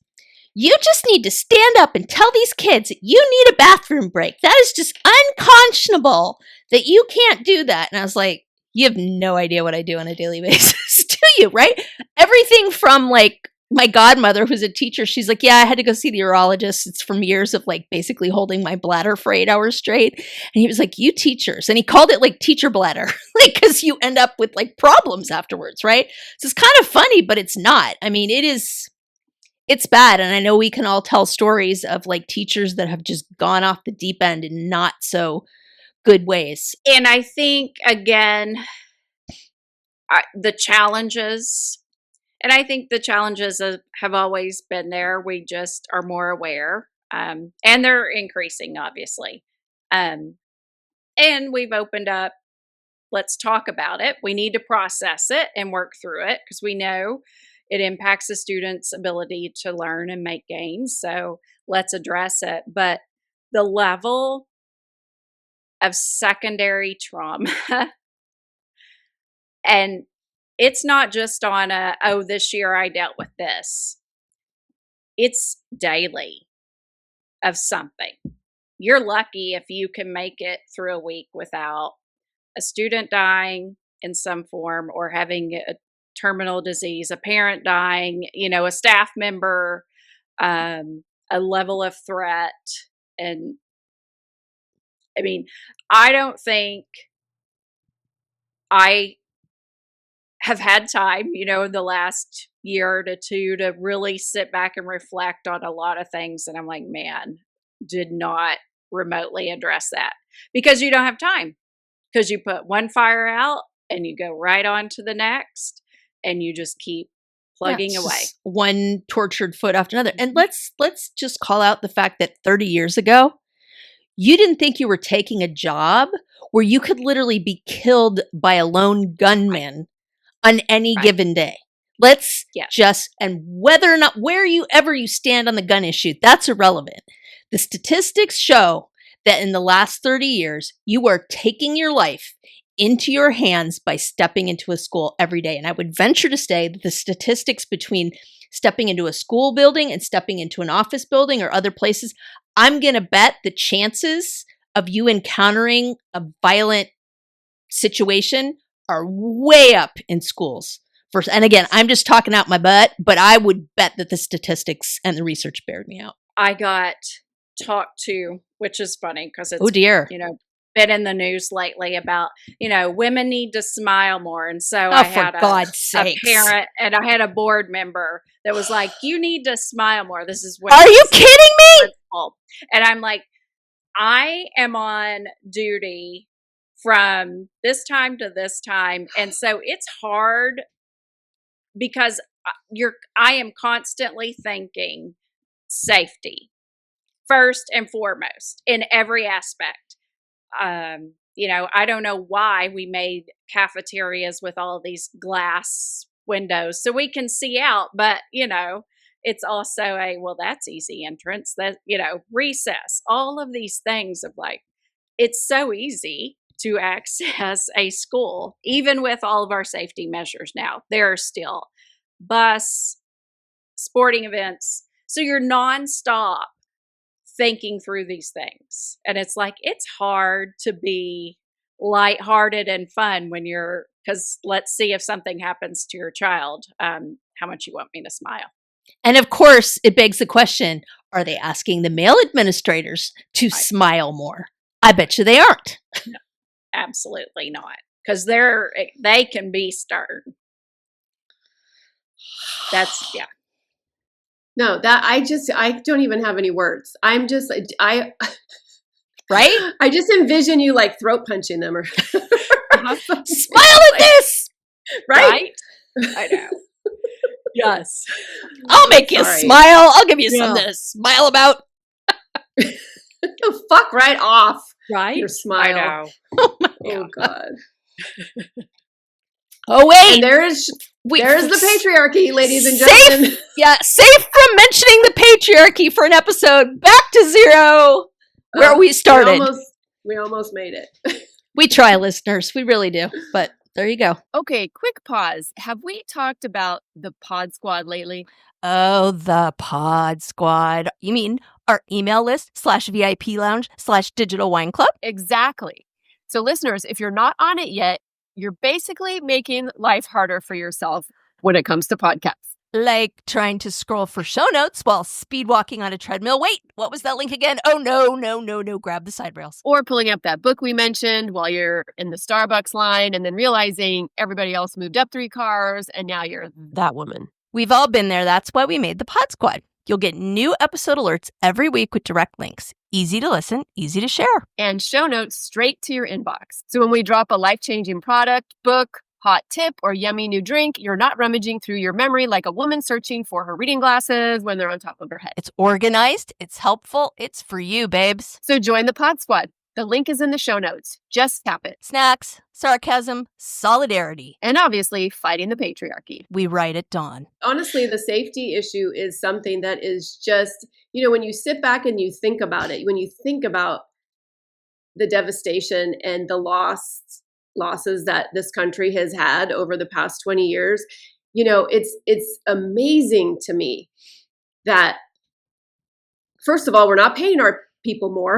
you just need to stand up and tell these kids that you need a bathroom break. That is just unconscionable that you can't do that. And I was like, you have no idea what I do on a daily basis, do you? Right? Everything from like my godmother, who's a teacher, she's like, yeah, I had to go see the urologist. It's from years of like basically holding my bladder for 8 hours straight. And he was like, you teachers. And he called it like teacher bladder, like, because you end up with like problems afterwards, right? So it's kind of funny, but it's not. I mean, it's bad. And I know we can all tell stories of like teachers that have just gone off the deep end in not so good ways. And I think, again, the challenges have always been there. We just are more aware, and they're increasing, obviously. And we've opened up, let's talk about it. We need to process it and work through it because we know it impacts the student's ability to learn and make gains. So let's address it. But the level of secondary trauma, and it's not just on this year I dealt with this. It's daily of something. You're lucky if you can make it through a week without a student dying in some form or having a terminal disease, a parent dying, a staff member, a level of threat. And I mean, I don't think I have had time, the last year to two to really sit back and reflect on a lot of things. And I'm like, man, did not remotely address that because you don't have time, because you put one fire out and you go right on to the next and you just keep plugging away. One tortured foot after another. And let's just call out the fact that 30 years ago, you didn't think you were taking a job where you could literally be killed by a lone gunman on any given day. Let's and whether or not, wherever you stand on the gun issue, that's irrelevant. The statistics show that in the last 30 years, you are taking your life into your hands by stepping into a school every day. And I would venture to say that the statistics between stepping into a school building and stepping into an office building or other places, I'm going to bet the chances of you encountering a violent situation are way up in schools. And again, I'm just talking out my butt, but I would bet that the statistics and the research bared me out. I got talked to, which is funny because it's, been in the news lately about, women need to smile more. And so I had a parent and I had a board member that was like, you need to smile more. This is what. Are you kidding me? And I'm like, I am on duty from this time to this time. And so it's hard because I am constantly thinking safety first and foremost in every aspect. I don't know why we made cafeterias with all these glass windows so we can see out, but it's also that's easy entrance, that, recess, all of these things of like, it's so easy to access a school, even with all of our safety measures now. There are still bus, sporting events. So you're nonstop thinking through these things. And it's like, it's hard to be lighthearted and fun when because let's see if something happens to your child, how much you want me to smile. And of course, it begs the question, are they asking the male administrators to smile more? I bet you they aren't. No, absolutely not. Because they can be stern. That's, No, I don't even have any words. I'm just, right? I just envision you like throat punching them or smile at this, right? I know. Yes. I'll make you smile. I'll give you something to smile about. Fuck right off. Right? Your smile. I know. Oh God. Oh wait. And there's the patriarchy, ladies and gentlemen. Safe from mentioning the patriarchy for an episode. Back to zero, where we started. We almost made it. We try, listeners. We really do. But there you go. Okay, quick pause. Have we talked about the Pod Squad lately? Oh, the Pod Squad. You mean our email list /VIP lounge /digital wine club? Exactly. So listeners, if you're not on it yet, you're basically making life harder for yourself when it comes to podcasts. Like trying to scroll for show notes while speed walking on a treadmill. Wait, what was that link again? Oh, no. Grab the side rails. Or pulling up that book we mentioned while you're in the Starbucks line and then realizing everybody else moved up 3 cars and now you're that woman. We've all been there. That's why we made the Pod Squad. You'll get new episode alerts every week with direct links. Easy to listen, easy to share. And show notes straight to your inbox. So when we drop a life-changing product, book, hot tip, or yummy new drink, you're not rummaging through your memory like a woman searching for her reading glasses when they're on top of her head. It's organized, it's helpful, it's for you, babes. So join the Pod Squad. The link is in the show notes. Just tap it. Snacks, sarcasm, solidarity. And obviously, fighting the patriarchy. We write at dawn. Honestly, the safety issue is something that is just, when you sit back and you think about it, when you think about the devastation and the losses that this country has had over the past 20 years, it's amazing to me that, first of all, we're not paying our people more.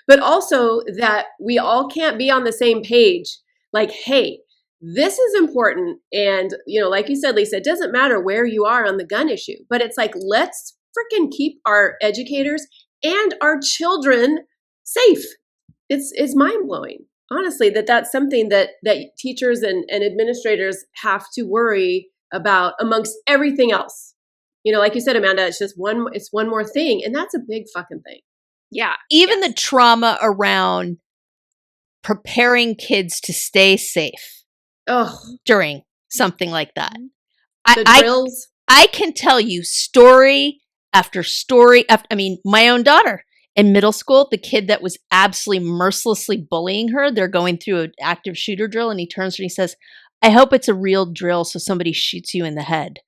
But also that we all can't be on the same page. Like, hey, this is important. And, like you said, Lisa, it doesn't matter where you are on the gun issue, but it's like, let's freaking keep our educators and our children safe. It's mind blowing. honestly, that's something that teachers and administrators have to worry about amongst everything else. Like you said, Amanda, it's one more thing. And that's a big fucking thing. Yeah. Even the trauma around preparing kids to stay safe during something like that. The drills. I can tell you story after story. My own daughter in middle school, the kid that was absolutely mercilessly bullying her, they're going through an active shooter drill, and he turns to her and he says, I hope it's a real drill so somebody shoots you in the head.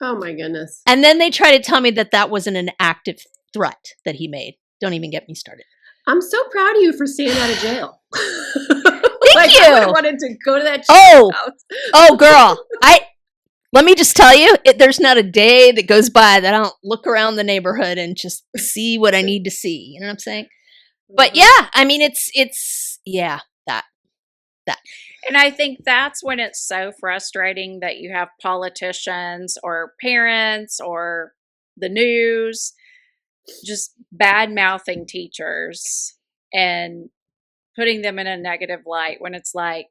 Oh my goodness. And then they try to tell me that wasn't an active threat that he made. Don't even get me started. I'm so proud of you for staying out of jail. Thank you. I wanted to go to that house. Oh, girl. Let me just tell you, there's not a day that goes by that I don't look around the neighborhood and just see what I need to see. You know what I'm saying? But yeah, I mean, it's that. And I think that's when it's so frustrating that you have politicians or parents or the news just bad-mouthing teachers and putting them in a negative light, when it's like,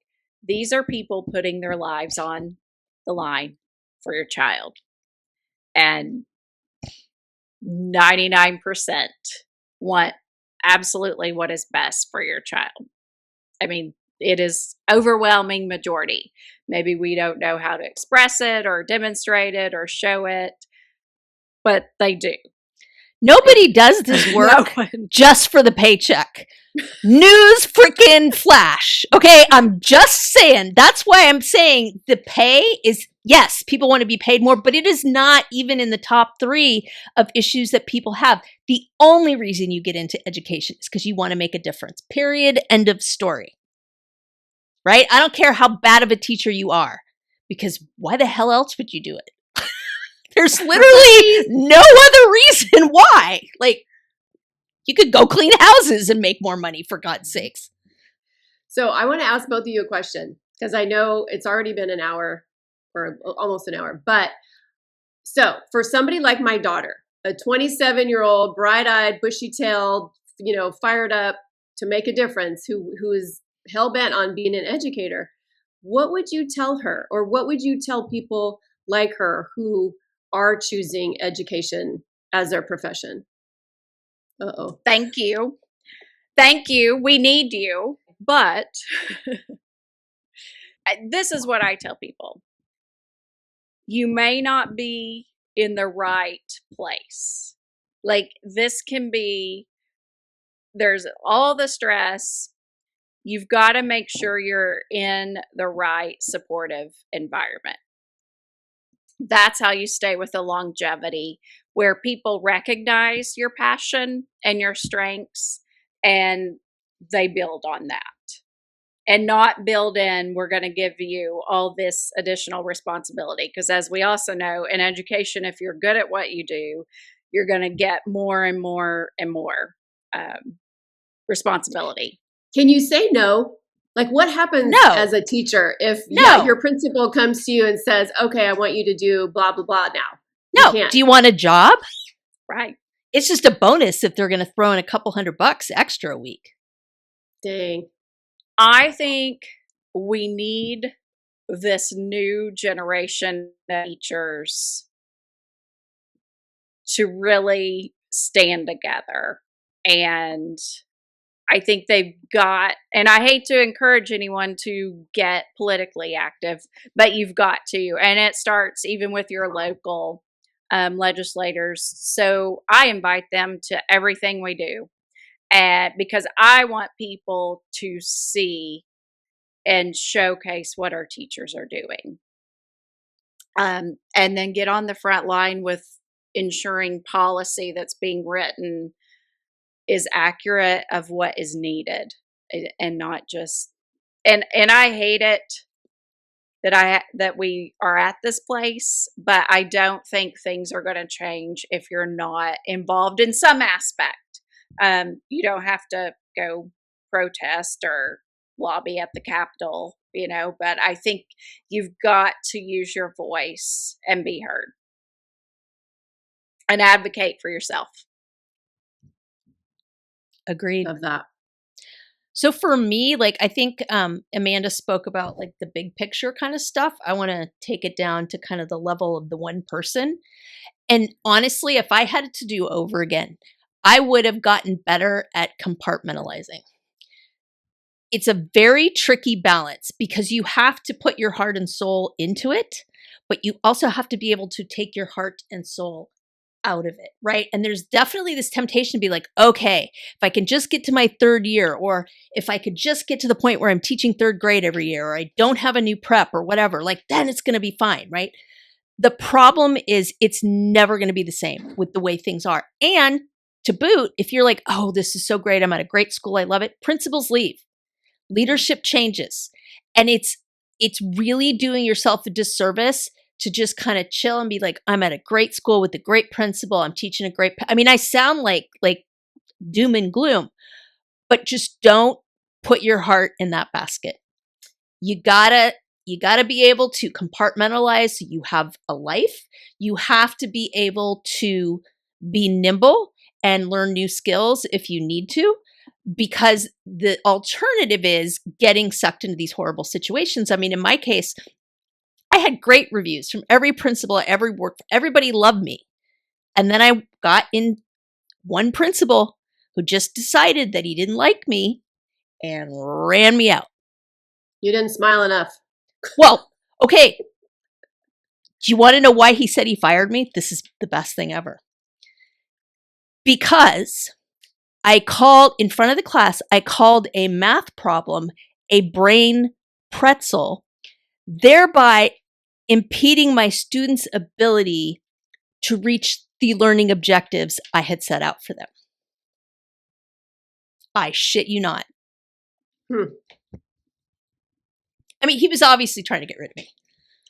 these are people putting their lives on the line for your child. And 99% want absolutely what is best for your child. I mean, it is overwhelming majority. Maybe we don't know how to express it or demonstrate it or show it, but they do. Nobody does this work just for the paycheck. News freaking flash. Okay, I'm just saying. That's why I'm saying the pay is, yes, people want to be paid more, but it is not even in the top 3 of issues that people have. The only reason you get into education is because you want to make a difference. Period. End of story. Right? I don't care how bad of a teacher you are, because why the hell else would you do it? There's literally no other reason why. Like, you could go clean houses and make more money, for God's sakes. So I want to ask both of you a question, because I know it's already been an hour or almost an hour. But so for somebody like my daughter, a 27-year-old, bright-eyed, bushy-tailed, fired up to make a difference, who is hell-bent on being an educator, what would you tell her? Or what would you tell people like her who are choosing education as their profession? Uh-oh. Thank you. Thank you. We need you. But this is what I tell people. You may not be in the right place. Like, this can be, there's all the stress. You've got to make sure you're in the right supportive environment. That's how you stay with the longevity, where people recognize your passion and your strengths and they build on that, and not build in, we're going to give you all this additional responsibility. Because as we also know in education, if you're good at what you do, you're going to get more and more and more responsibility. Can you say no? Like, what happens as a teacher if your principal comes to you and says, okay, I want you to do blah, blah, blah now? No. Do you want a job? Right. It's just a bonus if they're going to throw in a couple $100 extra a week. Dang. I think we need this new generation of teachers to really stand together. And I think they've got, and I hate to encourage anyone to get politically active, but you've got to. And it starts even with your local legislators. So I invite them to everything we do. Because I want people to see and showcase what our teachers are doing. And then get on the front line with ensuring policy that's being written is accurate of what is needed, and not just, and I hate it that we are at this place, but I don't think things are going to change if you're not involved in some aspect. You don't have to go protest or lobby at the Capitol, but I think you've got to use your voice and be heard and advocate for yourself. Agreed. Of that. So for me, like I think Amanda spoke about like the big picture kind of stuff. I want to take it down to kind of the level of the one person. And honestly, if I had it to do over again, I would have gotten better at compartmentalizing. It's a very tricky balance because you have to put your heart and soul into it, but you also have to be able to take your heart and soul out of it, right? And there's definitely this temptation to be like, okay, if I can just get to my third year, or if I could just get to the point where I'm teaching third grade every year, or I don't have a new prep or whatever, like then it's going to be fine, right? The problem is it's never going to be the same with the way things are. And to boot, if you're like, oh, this is so great, I'm at a great school, I love it, principals leave, leadership changes. And it's really doing yourself a disservice to just kind of chill and be like, I'm at a great school with a great principal, I'm teaching a great, I mean, I sound like doom and gloom, but just don't put your heart in that basket. You gotta be able to compartmentalize so you have a life. You have to be able to be nimble and learn new skills if you need to, because the alternative is getting sucked into these horrible situations. I mean, in my case, I had great reviews from every principal I ever worked for. Everybody loved me. And then I got in one principal who just decided that he didn't like me and ran me out. You didn't smile enough. Well, okay. Do you want to know why he said he fired me? This is the best thing ever. Because I called, in front of the class, I called a math problem a brain pretzel, thereby impeding my students' ability to reach the learning objectives I had set out for them. I shit you not. I mean, he was obviously trying to get rid of me.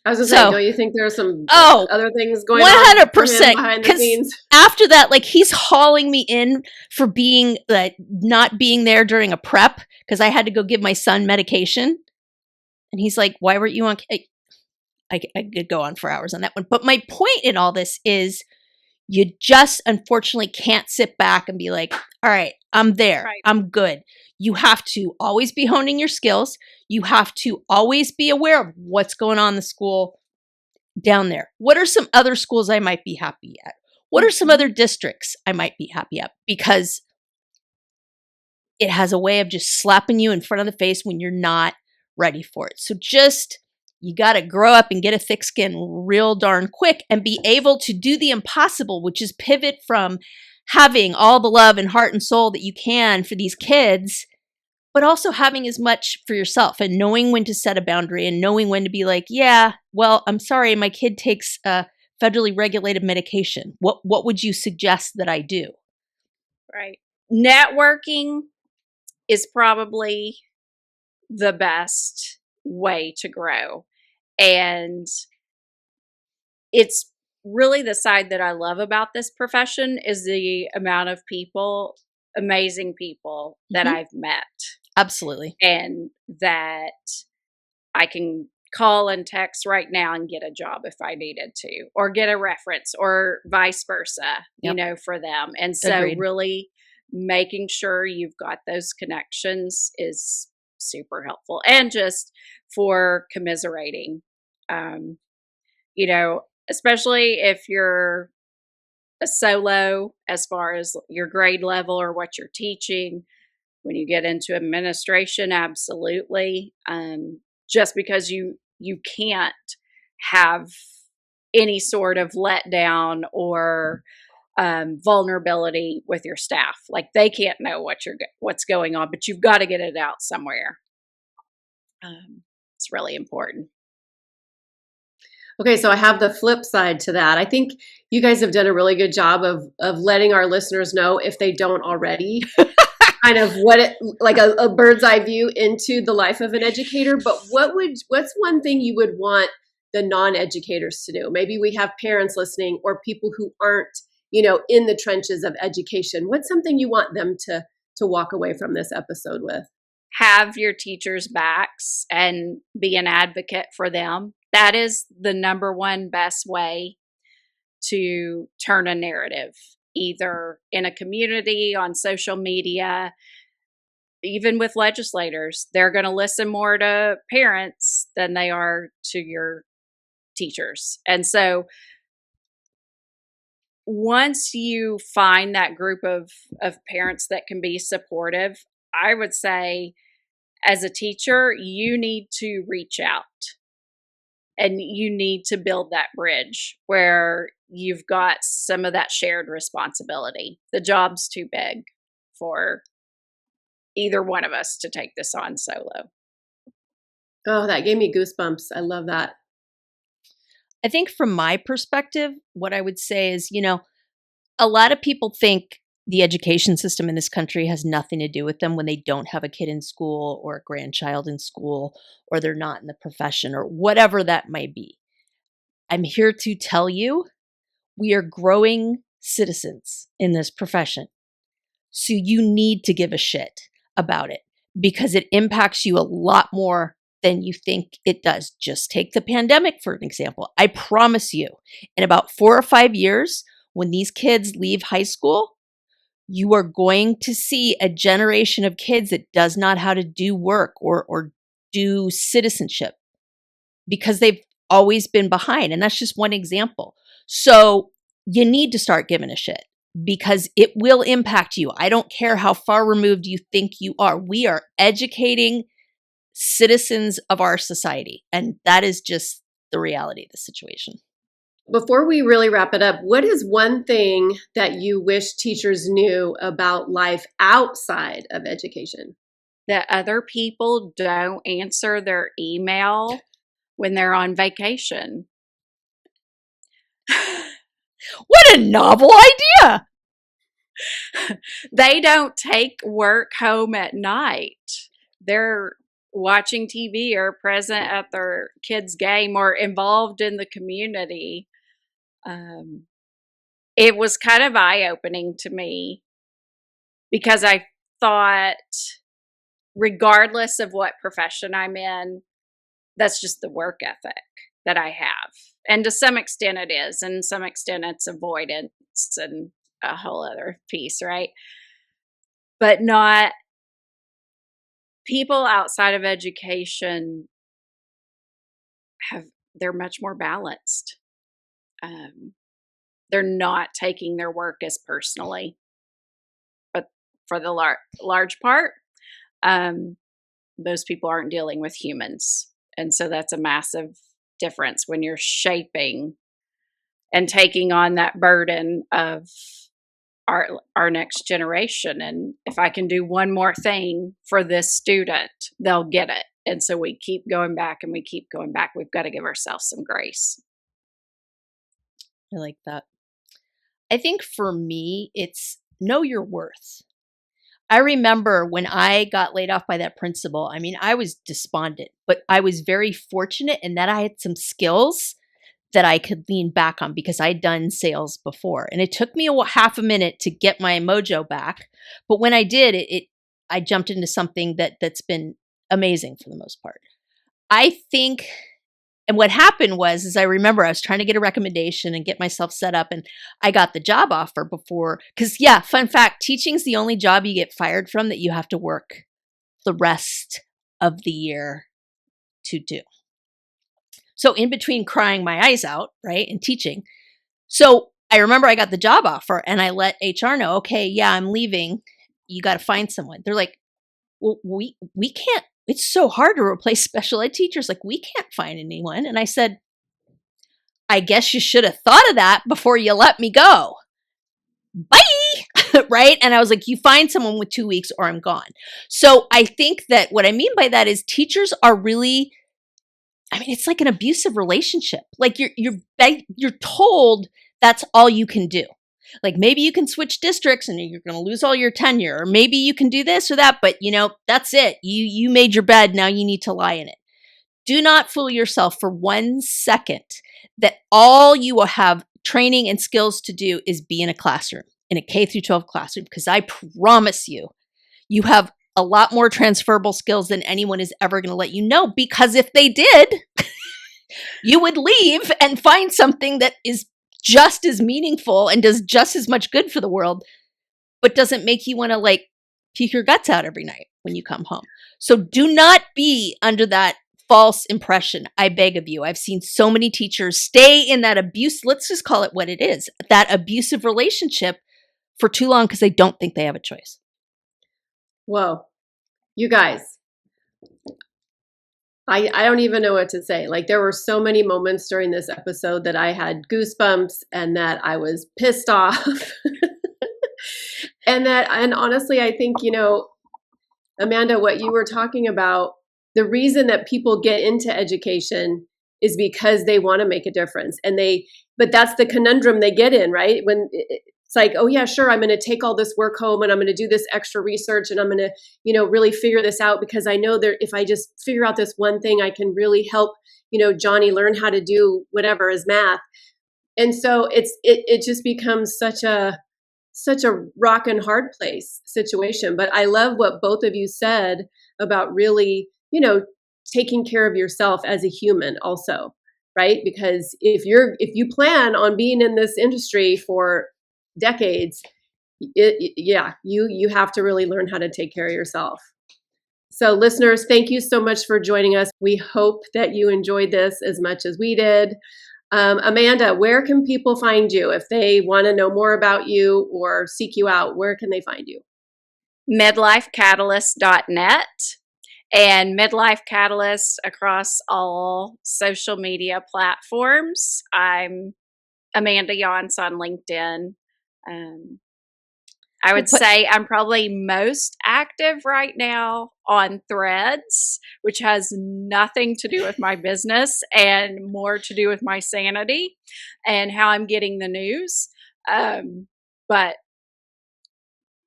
I was going to say, don't you think there are some other things going 100%, on for him behind the scenes? After that, like he's hauling me in for being not being there during a prep because I had to go give my son medication. And he's like, why weren't you on? I could go on for hours on that one. But my point in all this is you just unfortunately can't sit back and be like, all right, I'm there. Right. I'm good. You have to always be honing your skills. You have to always be aware of what's going on in the school down there. What are some other schools I might be happy at? What are some other districts I might be happy at? Because it has a way of just slapping you in front of the face when you're not ready for it. So you got to grow up and get a thick skin real darn quick and be able to do the impossible, which is pivot from having all the love and heart and soul that you can for these kids, but also having as much for yourself and knowing when to set a boundary and knowing when to be like, yeah, well, I'm sorry, my kid takes a federally regulated medication. What would you suggest that I do? Right. Networking is probably the best way to grow. And it's really the side that I love about this profession is the amount of people, amazing people that I've met. Absolutely. And that I can call and text right now and get a job if I needed to, or get a reference, or vice versa, you know, for them. And so Agreed. Really making sure you've got those connections is super helpful. And just for commiserating, you know, especially if you're a solo as far as your grade level or what you're teaching. When you get into administration, absolutely. Just because you can't have any sort of letdown or vulnerability with your staff. Like they can't know what's going on, but you've got to get it out somewhere. It's really important. Okay, so I have the flip side to that. I think you guys have done a really good job of letting our listeners know, if they don't already, kind of what it like a bird's eye view into the life of an educator. But what's one thing you would want the non-educators to do? Maybe we have parents listening or people who aren't, in the trenches of education. What's something you want them to walk away from this episode with? Have your teachers' backs and be an advocate for them. That is the number one best way to turn a narrative, either in a community, on social media. even with legislators, they're going to listen more to parents than they are to your teachers. And so once you find that group of parents that can be supportive, I would say as a teacher, you need to reach out and you need to build that bridge where you've got some of that shared responsibility. The job's too big for either one of us to take this on solo. Oh, that gave me goosebumps. I love that. I think from my perspective, what I would say is, a lot of people think the education system in this country has nothing to do with them when they don't have a kid in school or a grandchild in school, or they're not in the profession or whatever that might be. I'm here to tell you, we are growing citizens in this profession. So you need to give a shit about it because it impacts you a lot more than you think it does. Just take the pandemic for an example. I promise you, in about 4 or 5 years, when these kids leave high school, you are going to see a generation of kids that does not how to do work or do citizenship because they've always been behind. And that's just one example. So you need to start giving a shit because it will impact you. I don't care how far removed you think you are. We are educating citizens of our society. And that is just the reality of the situation. Before we really wrap it up, what is one thing that you wish teachers knew about life outside of education? That other people don't answer their email when they're on vacation. What a novel idea! They don't take work home at night. They're watching TV or present at their kids' game or involved in the community. It was kind of eye-opening to me because I thought, regardless of what profession I'm in, that's just the work ethic that I have. And to some extent it is, and to some extent it's avoidance and a whole other piece, right? But not people outside of education they're much more balanced. They're not taking their work as personally, but for the large part, those people aren't dealing with humans. And so that's a massive difference when you're shaping and taking on that burden of our next generation. And if I can do one more thing for this student, they'll get it. And so we keep going back and we keep going back. We've got to give ourselves some grace. I like that. I think for me, it's know your worth. I remember when I got laid off by that principal, I mean, I was despondent, but I was very fortunate in that I had some skills that I could lean back on because I'd done sales before. And it took me half a minute to get my mojo back. But when I did, I jumped into something that's been amazing for the most part. I think, and what happened is I remember I was trying to get a recommendation and get myself set up, and I got the job offer before, because fun fact, teaching's the only job you get fired from that you have to work the rest of the year to do. So in between crying my eyes out, right, and teaching. So I remember I got the job offer and I let HR know, okay, I'm leaving. You got to find someone. They're like, well, we can't. It's so hard to replace special ed teachers. Like, we can't find anyone. And I said, I guess you should have thought of that before you let me go. Bye. Right? And I was like, you find someone with 2 weeks or I'm gone. So I think that what I mean by that is teachers are really, it's like an abusive relationship. Like you're told that's all you can do. Like maybe you can switch districts and you're going to lose all your tenure, or maybe you can do this or that, but that's it. You made your bed. Now you need to lie in it. Do not fool yourself for 1 second that all you will have training and skills to do is be in a classroom, in a K through 12 classroom, because I promise you have a lot more transferable skills than anyone is ever going to let you know, because if they did, you would leave and find something that is just as meaningful and does just as much good for the world, but doesn't make you want to puke your guts out every night when you come home. So do not be under that false impression. I beg of you. I've seen so many teachers stay in that abuse. Let's just call it what it is. That abusive relationship for too long because they don't think they have a choice. Whoa, you guys, I don't even know what to say. Like, there were so many moments during this episode that I had goosebumps and that I was pissed off. And honestly, I think, Amanda, what you were talking about, the reason that people get into education is because they want to make a difference. But that's the conundrum they get in, right? When it's like, oh yeah, sure, I'm going to take all this work home and I'm going to do this extra research and I'm going to, really figure this out because I know that if I just figure out this one thing, I can really help, Johnny learn how to do whatever is math. And so it just becomes such a rock and hard place situation. But I love what both of you said about really, taking care of yourself as a human also, right? Because if you plan on being in this industry for decades, you have to really learn how to take care of yourself. So listeners, thank you so much for joining us. We hope that you enjoyed this as much as we did. Amanda, where can people find you if they want to know more about you or seek you out? Where can they find you? midlifecatalyst.net and Midlife Catalyst across all social media platforms. I'm Amanda Yance on LinkedIn. I would say I'm probably most active right now on Threads, which has nothing to do with my business and more to do with my sanity and how I'm getting the news. But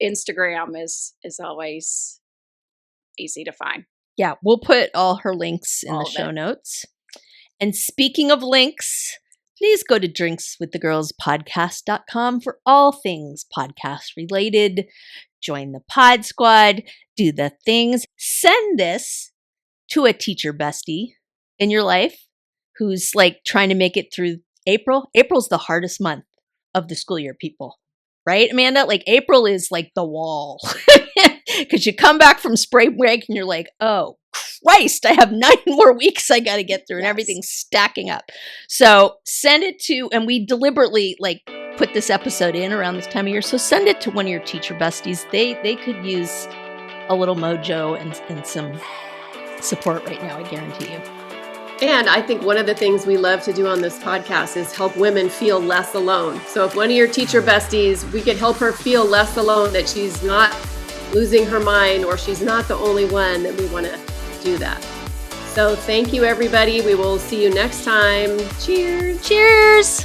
Instagram is always easy to find. Yeah, we'll put all her links in the show notes. And speaking of links, please go to drinkswiththegirlspodcast.com for all things podcast related. Join the pod squad, do the things. Send this to a teacher bestie in your life who's like trying to make it through April. April's the hardest month of the school year, people. Right, Amanda? Like April is like the wall. Because you come back from spring break and you're like, oh, Christ, I have 9 more weeks I got to get through and everything's stacking up. So send it to, and we deliberately put this episode in around this time of year. So send it to one of your teacher besties. They could use a little mojo and some support right now, I guarantee you. And I think one of the things we love to do on this podcast is help women feel less alone. So if one of your teacher besties, we could help her feel less alone, that she's not losing her mind or she's not the only one, then we want to do that. So thank you, everybody. We will see you next time. Cheers. Cheers.